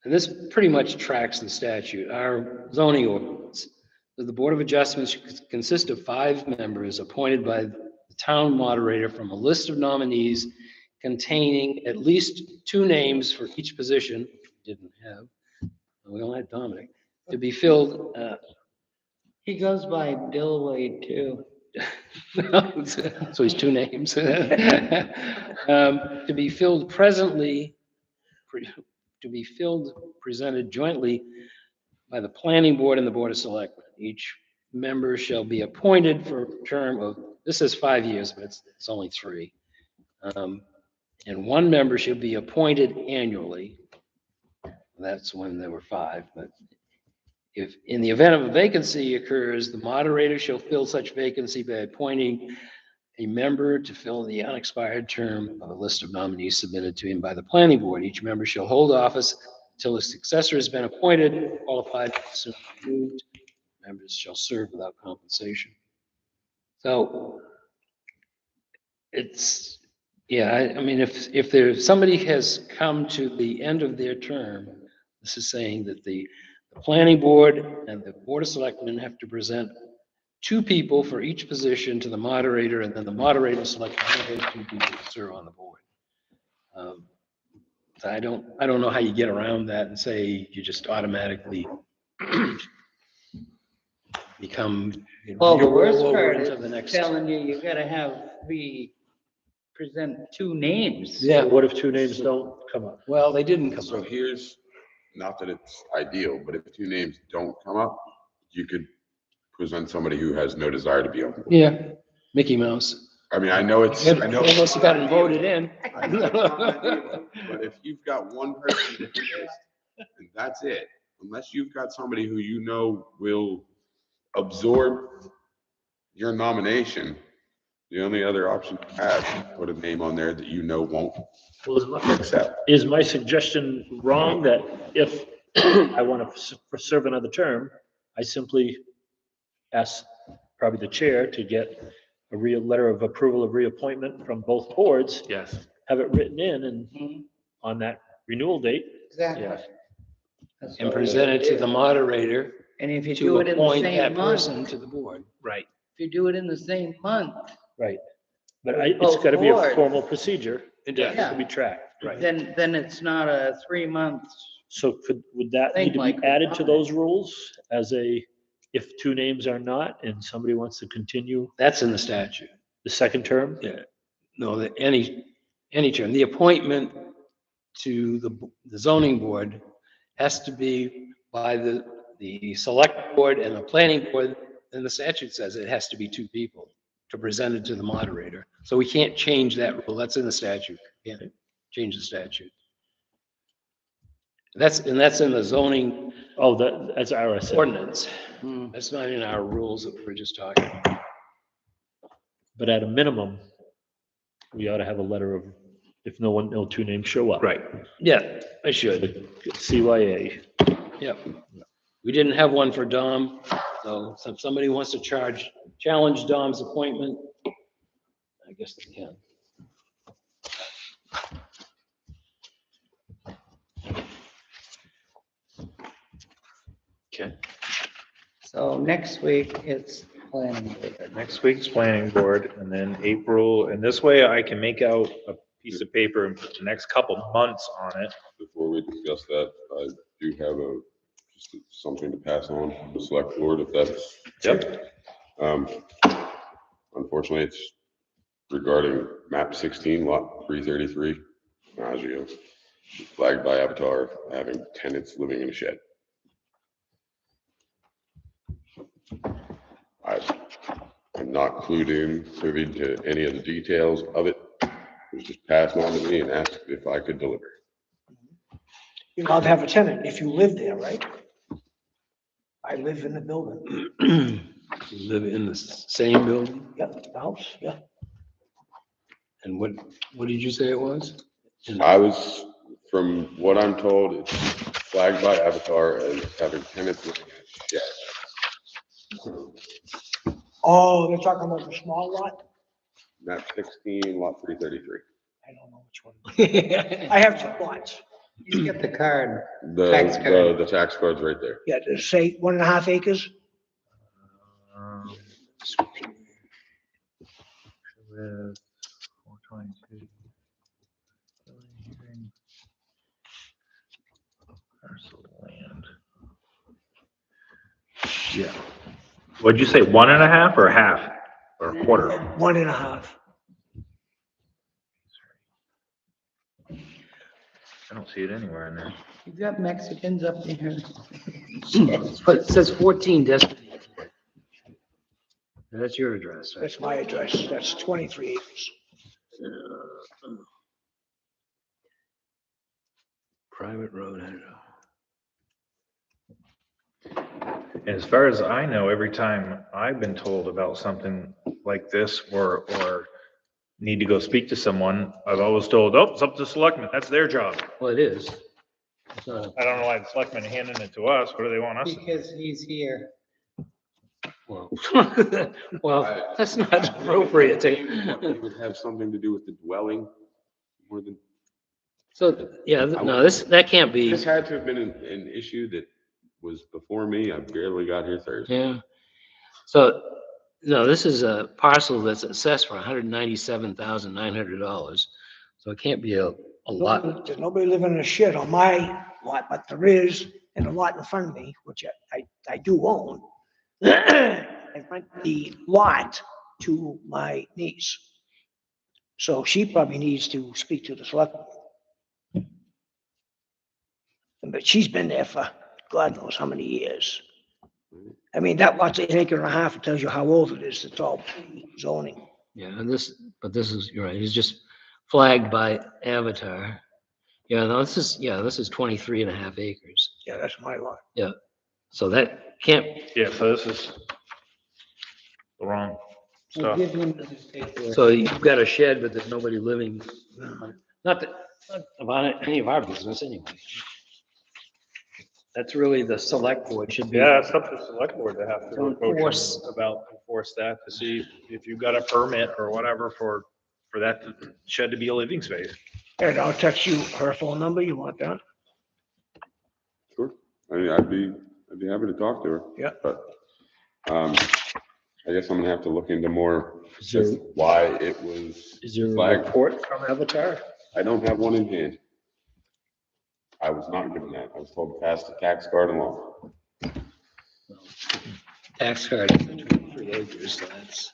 [SPEAKER 3] and this pretty much tracks the statute, our zoning ordinance. The Board of Adjustments should consist of 5 members appointed by the town moderator from a list of nominees containing at least 2 names for each position, which we didn't have. We only had Dominic, to be filled.
[SPEAKER 2] He goes by Dillwade too.
[SPEAKER 3] So he's 2 names. To be filled presented jointly by the planning board and the board of selectmen. Each member shall be appointed for a term of, this is 5 years, but it's only 3. And 1 member should be appointed annually. That's when there were 5, but if in the event of a vacancy occurs, the moderator shall fill such vacancy by appointing a member to fill the unexpired term of a list of nominees submitted to him by the planning board. Each member shall hold office until a successor has been appointed, qualified, and soon removed. Members shall serve without compensation. So it's, yeah, I mean, if there's, somebody has come to the end of their term, this is saying that the planning board and the board of selectmen have to present 2 people for each position to the moderator, and then the moderator selects one of those 2 people to serve on the board. So I don't know how you get around that and say you just automatically become.
[SPEAKER 2] Well, the
[SPEAKER 3] you
[SPEAKER 2] worst
[SPEAKER 3] roll over
[SPEAKER 2] part
[SPEAKER 3] into
[SPEAKER 2] is
[SPEAKER 3] the next.
[SPEAKER 2] telling you gotta present two names.
[SPEAKER 3] Yeah.
[SPEAKER 6] What if two names don't come up?
[SPEAKER 3] Well, they didn't come
[SPEAKER 5] So
[SPEAKER 3] up.
[SPEAKER 5] here's, not that it's ideal, but if two names don't come up, you could present somebody who has no desire to be on the board.
[SPEAKER 3] Yeah, Mickey Mouse.
[SPEAKER 5] I mean, I know it's, I know.
[SPEAKER 3] Unless you got him voted in.
[SPEAKER 5] I know it's not ideal, but if you've got one person with interest, and that's it, unless you've got somebody who you know will absorb your nomination, the only other option you have is put a name on there that you know won't
[SPEAKER 6] Well,
[SPEAKER 5] accept.
[SPEAKER 6] is my suggestion wrong that if I want to serve another term, I simply ask probably the chair to get a real letter of approval of reappointment from both boards,
[SPEAKER 1] Yes.
[SPEAKER 6] have it written in and
[SPEAKER 2] Mhm,
[SPEAKER 6] on that renewal date,
[SPEAKER 2] exactly.
[SPEAKER 1] Yes.
[SPEAKER 2] That's
[SPEAKER 3] And
[SPEAKER 2] all we
[SPEAKER 3] present it
[SPEAKER 2] gotta
[SPEAKER 3] to
[SPEAKER 2] do.
[SPEAKER 3] the moderator
[SPEAKER 2] And if you
[SPEAKER 3] to
[SPEAKER 2] do it in the
[SPEAKER 3] appoint
[SPEAKER 2] same
[SPEAKER 3] that
[SPEAKER 2] month,
[SPEAKER 3] person to the board.
[SPEAKER 1] Right.
[SPEAKER 2] if you do it in the same month,
[SPEAKER 6] right? But it's
[SPEAKER 2] Both
[SPEAKER 6] got to be a
[SPEAKER 2] boards.
[SPEAKER 6] formal procedure.
[SPEAKER 3] It
[SPEAKER 6] It
[SPEAKER 3] does.
[SPEAKER 6] to be tracked.
[SPEAKER 1] Right.
[SPEAKER 2] then it's not a 3 month.
[SPEAKER 6] So would that
[SPEAKER 2] Thing
[SPEAKER 6] need to
[SPEAKER 2] like
[SPEAKER 6] be added to
[SPEAKER 2] that.
[SPEAKER 6] those rules as if two names are not and somebody wants to continue
[SPEAKER 3] That's in the statute.
[SPEAKER 6] the second term?
[SPEAKER 3] Yeah. No, that any term, the appointment to the zoning board has to be by the select board and the planning board. And the statute says it has to be two people to present it to the moderator. So we can't change that rule. That's in the statute. Can't change the statute. That's in the zoning
[SPEAKER 6] Oh, that's RSA.
[SPEAKER 3] ordinance.
[SPEAKER 2] Hmm.
[SPEAKER 3] That's not in our rules that we were just talking about.
[SPEAKER 6] But at a minimum, we ought to have a letter of, if no two names show up.
[SPEAKER 1] Right.
[SPEAKER 3] Yeah, I should.
[SPEAKER 6] CYA.
[SPEAKER 3] Yep. We didn't have one for Dom, so if somebody wants to challenge Dom's appointment, I guess they can.
[SPEAKER 1] Okay.
[SPEAKER 2] So next week it's planning board.
[SPEAKER 1] Next week's planning board and then April, and this way I can make out a piece of paper and put the next couple months on it.
[SPEAKER 5] Before we discuss that, I do have just something to pass on to the select board if that's.
[SPEAKER 1] Yep.
[SPEAKER 5] Unfortunately, it's regarding map 16, lot 333, Maggio, flagged by Avatar, having tenants living in a shed. I'm not privy to any of the details of it. It was just passed on to me and asked if I could deliver.
[SPEAKER 4] You're allowed to have a tenant if you live there, right? I live in the building.
[SPEAKER 3] You live in the same building,
[SPEAKER 4] Yep, the house, yeah.
[SPEAKER 3] and what did you say it was?
[SPEAKER 5] I was, from what I'm told, it's flagged by Avatar as having tenants living in a shed.
[SPEAKER 4] Oh, they're talking about the small lot?
[SPEAKER 5] Map 16, lot 333.
[SPEAKER 4] I don't know which one. I have two lots.
[SPEAKER 2] You get the card.
[SPEAKER 5] The,
[SPEAKER 2] Tax card.
[SPEAKER 5] the tax card's right there.
[SPEAKER 4] Yeah, does it say 1.5 acres?
[SPEAKER 1] With 422. Parcel land. Yeah. What'd you say, 1.5 or half or quarter?
[SPEAKER 4] 1.5.
[SPEAKER 1] I don't see it anywhere in there.
[SPEAKER 2] You got Mexicans up there?
[SPEAKER 3] But it says 14 designated. That's your address, right?
[SPEAKER 4] That's my address. That's 23 acres.
[SPEAKER 3] Private road, I don't know.
[SPEAKER 1] And as far as I know, every time I've been told about something like this or need to go speak to someone, I've always told, oh, it's up to the selectmen. That's their job.
[SPEAKER 3] Well, it is. It's not,
[SPEAKER 1] I don't know why the selectmen are handing it to us. What do they want us to do?
[SPEAKER 2] Because he's here.
[SPEAKER 3] well, well, that's not appropriate
[SPEAKER 5] It
[SPEAKER 3] to.
[SPEAKER 5] would have something to do with the dwelling more than.
[SPEAKER 3] So, yeah, no, that can't be,
[SPEAKER 5] This had to have been an issue that was before me. I barely got here Thursday.
[SPEAKER 3] yeah. So, no, this is a parcel that's assessed for $197,900. So it can't be a A lot.
[SPEAKER 4] There's nobody living in a shed on my lot, but there is in a lot in front of me, which I do own. I rent the lot to my niece. So she probably needs to speak to the select. But she's been there for God knows how many years. I mean, that lot's an acre and a half. It tells you how old it is. It's all zoning.
[SPEAKER 3] Yeah, and this is, you're right, he's just flagged by Avatar. Yeah, no, this is 23 and a half acres.
[SPEAKER 4] Yeah, that's my lot.
[SPEAKER 3] So that can't,
[SPEAKER 1] Yeah, so this is the wrong
[SPEAKER 2] We'll
[SPEAKER 1] stuff.
[SPEAKER 2] give him the paperwork.
[SPEAKER 3] so you've got a shed, but there's nobody living. Not about any of our business anyway. That's really the select board should be.
[SPEAKER 1] Yeah, it's up to the select board to have to
[SPEAKER 3] To
[SPEAKER 1] enforce
[SPEAKER 3] enforce.
[SPEAKER 1] that to see if you've got a permit or whatever for that shed to be a living space.
[SPEAKER 4] And I'll text you her phone number. You want that?
[SPEAKER 5] Sure. I mean, I'd be happy to talk to her.
[SPEAKER 4] Yeah.
[SPEAKER 5] But, I guess I'm gonna have to look into more,
[SPEAKER 6] Is there,
[SPEAKER 5] just why it was
[SPEAKER 6] is there a
[SPEAKER 5] flagged.
[SPEAKER 6] report from Avatar?
[SPEAKER 5] I don't have one in hand. I was not given that. I was told to pass the tax card along.
[SPEAKER 3] Tax card is 23 acres, so that's.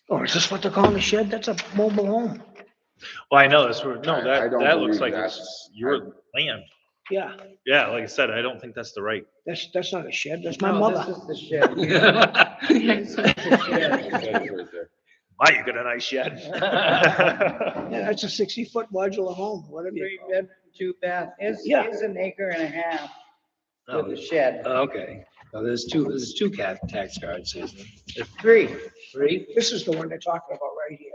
[SPEAKER 4] Oh, is this what they're calling a shed? That's a mobile home.
[SPEAKER 1] Well, I know that's where, no,
[SPEAKER 5] I
[SPEAKER 1] that
[SPEAKER 5] don't
[SPEAKER 1] looks
[SPEAKER 5] believe
[SPEAKER 1] like it's
[SPEAKER 5] that's-
[SPEAKER 1] your land.
[SPEAKER 4] Yeah,
[SPEAKER 1] Yeah, like I said, I don't think that's the right.
[SPEAKER 4] that's not a shed. That's my
[SPEAKER 2] No,
[SPEAKER 4] mother.
[SPEAKER 2] This is the shed. This is the shed.
[SPEAKER 5] That's right there.
[SPEAKER 1] Wow, you got a nice shed.
[SPEAKER 4] Yeah, that's a 60-foot modular home, whatever you
[SPEAKER 2] Three
[SPEAKER 4] call it.
[SPEAKER 2] bed, 2 bath.
[SPEAKER 4] Yeah.
[SPEAKER 2] It's an acre and a half
[SPEAKER 3] Oh,
[SPEAKER 2] with a shed.
[SPEAKER 3] okay. So there's two tax cards, isn't there?
[SPEAKER 2] 3.
[SPEAKER 3] 3?
[SPEAKER 4] This is the one they're talking about right here.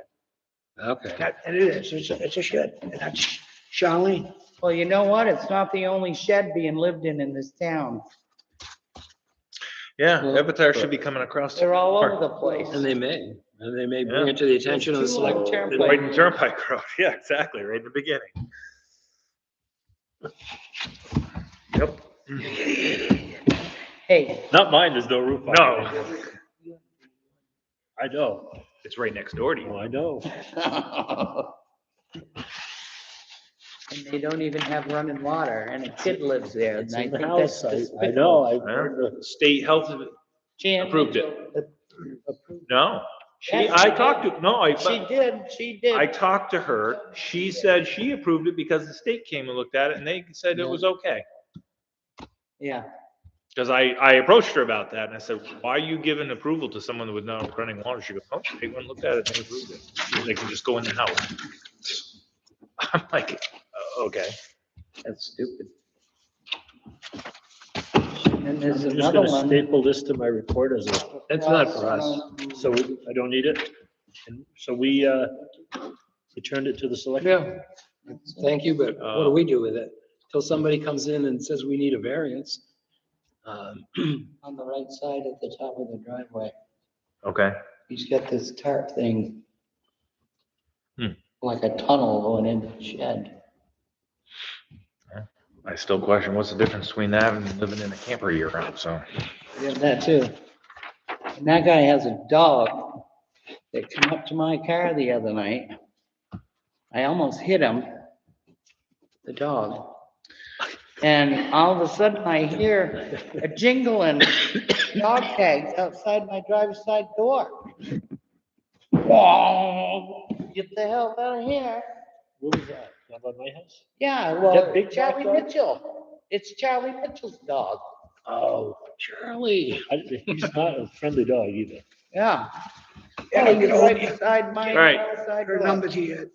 [SPEAKER 3] Okay.
[SPEAKER 4] And it is, it's a shed, and that's Charlene.
[SPEAKER 2] Well, you know what? It's not the only shed being lived in this town.
[SPEAKER 1] Yeah,
[SPEAKER 3] Well,
[SPEAKER 1] Avatar should be coming across.
[SPEAKER 2] They're all over the place.
[SPEAKER 3] And they may bring it to the attention of the
[SPEAKER 2] Two
[SPEAKER 3] select.
[SPEAKER 2] on
[SPEAKER 3] board.
[SPEAKER 2] Turnpike.
[SPEAKER 1] Right in Turnpike Road. Yeah, exactly, right in the beginning. Yep.
[SPEAKER 2] Hey,
[SPEAKER 6] Not mine, there's no roof on it.
[SPEAKER 1] No,
[SPEAKER 6] I know,
[SPEAKER 1] it's right next door to
[SPEAKER 6] oh,
[SPEAKER 1] you.
[SPEAKER 6] I know.
[SPEAKER 2] and they don't even have running water, and a kid lives there, and
[SPEAKER 6] It's
[SPEAKER 2] I
[SPEAKER 6] in the
[SPEAKER 2] think
[SPEAKER 6] house,
[SPEAKER 2] that's
[SPEAKER 6] I
[SPEAKER 2] despicable.
[SPEAKER 6] know, I've
[SPEAKER 1] Yeah.
[SPEAKER 6] heard the
[SPEAKER 1] State health,
[SPEAKER 2] Jan
[SPEAKER 1] approved it.
[SPEAKER 2] Mitchell approved
[SPEAKER 1] no. She,
[SPEAKER 2] Yes,
[SPEAKER 1] I
[SPEAKER 2] she
[SPEAKER 1] talked to, no,
[SPEAKER 2] it. She did.
[SPEAKER 1] I talked to her. She said she approved it because the state came and looked at it and they said it was okay.
[SPEAKER 2] Yeah,
[SPEAKER 1] Because I approached her about that and I said, why are you giving approval to someone with no running water? She goes, oh, they went and looked at it and they approved it. They can just go in the house. I'm like, okay.
[SPEAKER 2] that's stupid. And there's
[SPEAKER 6] I'm just
[SPEAKER 2] another
[SPEAKER 6] gonna
[SPEAKER 2] one.
[SPEAKER 6] staple this to my report as a,
[SPEAKER 3] That's not for us.
[SPEAKER 6] so I don't need it. And so we returned it to the select.
[SPEAKER 3] Yeah. Thank you, but what do we do with it? Till somebody comes in and says we need a variance.
[SPEAKER 2] On the right side at the top of the driveway.
[SPEAKER 1] Okay.
[SPEAKER 2] He's got this tarp thing.
[SPEAKER 1] Hmm.
[SPEAKER 2] Like a tunnel going into the shed.
[SPEAKER 1] I still question what's the difference between that and living in a camper year round, so.
[SPEAKER 2] Yeah, that too. And that guy has a dog that came up to my car the other night. I almost hit him, the dog. And all of a sudden I hear a jingling dog tags outside my driver's side door. Whoa, get the hell out of here.
[SPEAKER 6] What was that? Down by my house?
[SPEAKER 2] Yeah,
[SPEAKER 6] That
[SPEAKER 2] well,
[SPEAKER 6] big black
[SPEAKER 2] Charlie
[SPEAKER 6] dog?
[SPEAKER 2] Mitchell. It's Charlie Mitchell's dog.
[SPEAKER 6] Oh,
[SPEAKER 3] Charlie.
[SPEAKER 6] he's not a friendly dog either.
[SPEAKER 2] Yeah.
[SPEAKER 4] Yeah,
[SPEAKER 2] Oh,
[SPEAKER 4] I'll
[SPEAKER 2] he's
[SPEAKER 4] get a hold
[SPEAKER 2] right
[SPEAKER 4] of you.
[SPEAKER 2] beside my
[SPEAKER 1] All right.
[SPEAKER 2] side
[SPEAKER 4] Her
[SPEAKER 2] door.
[SPEAKER 4] number to you.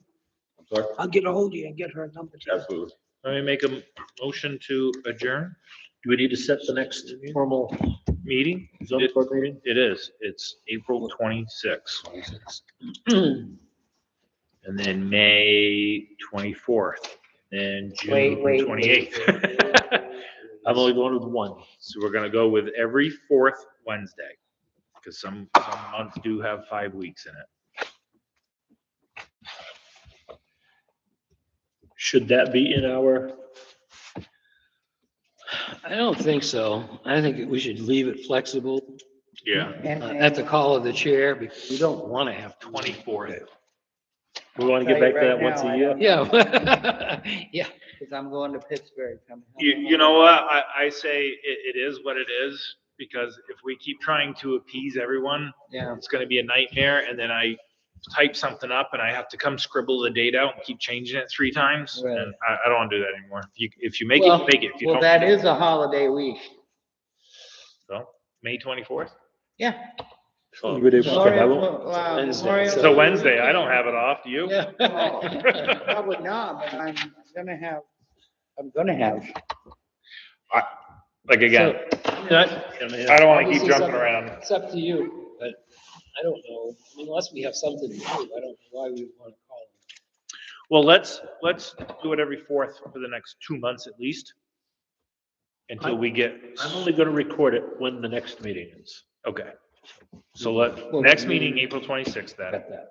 [SPEAKER 5] Sorry?
[SPEAKER 4] I'll get a hold of you and get her number to you.
[SPEAKER 5] Absolutely.
[SPEAKER 1] Let me make a motion to adjourn
[SPEAKER 6] Do we need to set the next formal
[SPEAKER 1] meeting.
[SPEAKER 6] zoning board meeting?
[SPEAKER 1] It is. It's April 26th. And then May 24th, and June
[SPEAKER 2] Wait.
[SPEAKER 1] 28th.
[SPEAKER 6] I'm only going with one.
[SPEAKER 1] So we're gonna go with every fourth Wednesday, because some months do have 5 weeks in it.
[SPEAKER 6] Should that be in our,
[SPEAKER 3] I don't think so. I think we should leave it flexible
[SPEAKER 1] Yeah.
[SPEAKER 2] And-
[SPEAKER 3] at the call of the chair because we don't want to have
[SPEAKER 1] 24th.
[SPEAKER 6] We want to get
[SPEAKER 2] Tell you
[SPEAKER 6] back to that
[SPEAKER 2] right
[SPEAKER 6] once
[SPEAKER 2] now,
[SPEAKER 6] a
[SPEAKER 2] I
[SPEAKER 6] year.
[SPEAKER 2] don't-
[SPEAKER 3] Yeah. Yeah.
[SPEAKER 2] Because I'm going to Pittsburgh coming. up.
[SPEAKER 1] You know what? I say it is what it is, because if we keep trying to appease everyone,
[SPEAKER 2] Yeah,
[SPEAKER 1] it's gonna be a nightmare, and then I type something up and I have to come scribble the date out and keep changing it 3 times,
[SPEAKER 2] Right.
[SPEAKER 1] and I don't wanna do that anymore. If you make
[SPEAKER 2] Well-
[SPEAKER 1] it, make it. If you
[SPEAKER 2] well,
[SPEAKER 1] don't,
[SPEAKER 2] that
[SPEAKER 1] you don't.
[SPEAKER 2] is a holiday week.
[SPEAKER 1] So, May 24th?
[SPEAKER 2] Yeah.
[SPEAKER 6] Labor Day
[SPEAKER 2] Sorry,
[SPEAKER 6] weekend, I won't.
[SPEAKER 2] well,
[SPEAKER 3] Wednesday.
[SPEAKER 2] Memorial
[SPEAKER 1] It's a
[SPEAKER 2] Day
[SPEAKER 1] Wednesday. I
[SPEAKER 2] weekend.
[SPEAKER 1] don't have it off. Do you?
[SPEAKER 3] Yeah.
[SPEAKER 2] Probably not, but I'm gonna have.
[SPEAKER 1] Like, again, I don't wanna keep
[SPEAKER 3] Obviously,
[SPEAKER 1] jumping
[SPEAKER 3] some-
[SPEAKER 1] around.
[SPEAKER 3] It's up to you, but I don't know. I mean, unless we have something to do, I don't know why we want to call them.
[SPEAKER 1] Well, let's do it every 4th for the next 2 months at least. Until we get,
[SPEAKER 6] I'm only gonna record it when the next meeting is.
[SPEAKER 1] okay. So
[SPEAKER 2] Well,
[SPEAKER 1] next
[SPEAKER 2] we-
[SPEAKER 1] meeting, April 26th then,
[SPEAKER 3] Got that.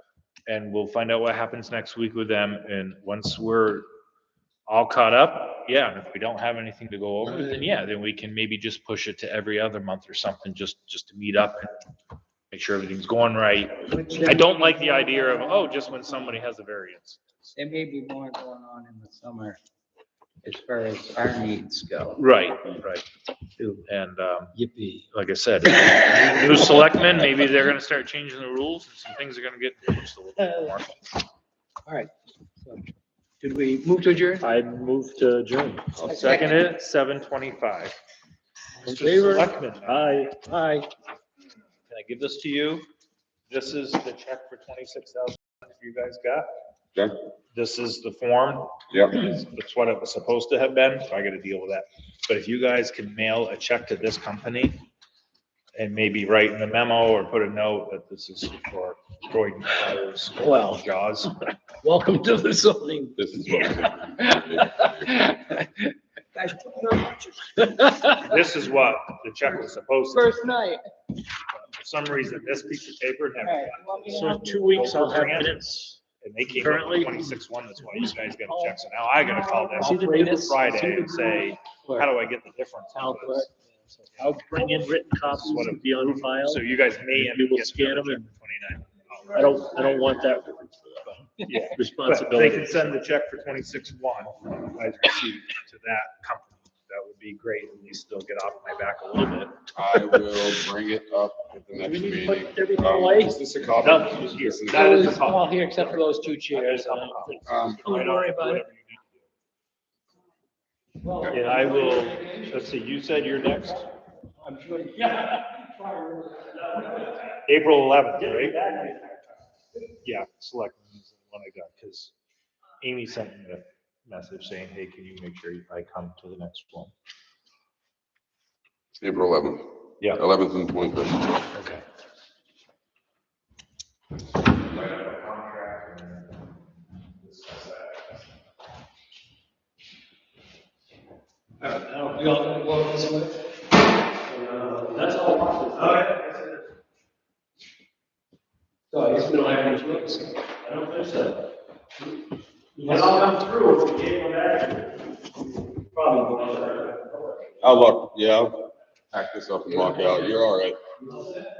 [SPEAKER 1] and we'll find out what happens next week with them, and once we're all caught up, yeah, and if we don't have anything to go over, then yeah, then we can maybe just push it to every other month or something, just to meet up and make sure everything's going right. I don't like the idea of, oh, just when somebody has a variance.
[SPEAKER 2] There may be more going on in the summer as far as our needs go.
[SPEAKER 1] Right. And,
[SPEAKER 3] Yippee.
[SPEAKER 1] like I said, new selectmen, maybe they're gonna start changing the rules, and some things are gonna get just a little bit more.
[SPEAKER 3] All right. So, did we move to adjourn?
[SPEAKER 6] I moved to adjourn.
[SPEAKER 1] I'll second it, 7:25.
[SPEAKER 3] In
[SPEAKER 1] Mr.
[SPEAKER 3] favor?
[SPEAKER 1] Selectman,
[SPEAKER 6] Aye.
[SPEAKER 3] Aye.
[SPEAKER 1] can I give this to you? This is the check for 26,000 you guys got.
[SPEAKER 5] Okay.
[SPEAKER 1] This is the form.
[SPEAKER 5] Yep.
[SPEAKER 1] That's what it was supposed to have been, so I gotta deal with that. But if you guys can mail a check to this company and maybe write in the memo or put a note that this is for Croydon Tires.
[SPEAKER 3] Well.
[SPEAKER 1] Jaws.
[SPEAKER 3] Welcome to the zoning.
[SPEAKER 5] This is what.
[SPEAKER 1] This is what the check was supposed to.
[SPEAKER 2] First night.
[SPEAKER 1] For some reason, this piece of paper never
[SPEAKER 2] All right,
[SPEAKER 1] got.
[SPEAKER 2] want me to
[SPEAKER 6] So in
[SPEAKER 2] help you?
[SPEAKER 6] 2 weeks, I'll have minutes.
[SPEAKER 1] And they came up
[SPEAKER 6] Currently-
[SPEAKER 1] with 26-1, that's why you guys got a check. So now I gotta call them
[SPEAKER 3] See the minutes?
[SPEAKER 1] Friday and say, how do I get the difference?
[SPEAKER 3] Town clerk.
[SPEAKER 6] I'll bring in written copies
[SPEAKER 1] What
[SPEAKER 6] to be on file.
[SPEAKER 1] So you guys may end
[SPEAKER 6] We
[SPEAKER 1] up
[SPEAKER 6] will
[SPEAKER 1] getting
[SPEAKER 6] scan
[SPEAKER 1] the
[SPEAKER 6] them
[SPEAKER 1] check
[SPEAKER 6] and-
[SPEAKER 1] for 29.
[SPEAKER 6] I don't want that
[SPEAKER 1] Yeah. But they
[SPEAKER 6] responsibility.
[SPEAKER 1] can send the check for 26-1, you guys receive to that company. That would be great, at least they'll get off my back a little bit.
[SPEAKER 5] I will bring it up at the next
[SPEAKER 6] We need to
[SPEAKER 5] meeting.
[SPEAKER 6] put everything away.
[SPEAKER 5] Is this a copy?
[SPEAKER 1] No,
[SPEAKER 5] This is-
[SPEAKER 1] that is the
[SPEAKER 3] It's all here except for those 2 chairs.
[SPEAKER 5] Um,
[SPEAKER 3] Don't worry about it.
[SPEAKER 1] And I will, let's see, you said you're next? April 11th, right? Yeah, select is the one I got, because Amy sent me a message saying, hey, can you make sure I come to the next one?
[SPEAKER 5] April 11th.
[SPEAKER 1] Yeah.
[SPEAKER 5] 11th and 25th.
[SPEAKER 1] Okay.
[SPEAKER 3] We all gonna go this way?
[SPEAKER 6] That's all.
[SPEAKER 3] So I guess we don't have any choice.
[SPEAKER 6] I don't think so. When I'll come through, if we gave them back. Probably.
[SPEAKER 5] I'll look, yeah, I'll pack this up and walk out. You're all right.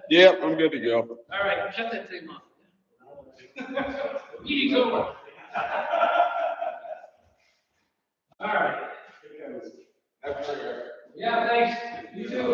[SPEAKER 5] Yep, I'm good to go.
[SPEAKER 3] All right, shut that thing off. Meeting's over. All right. Yeah, thanks. You too.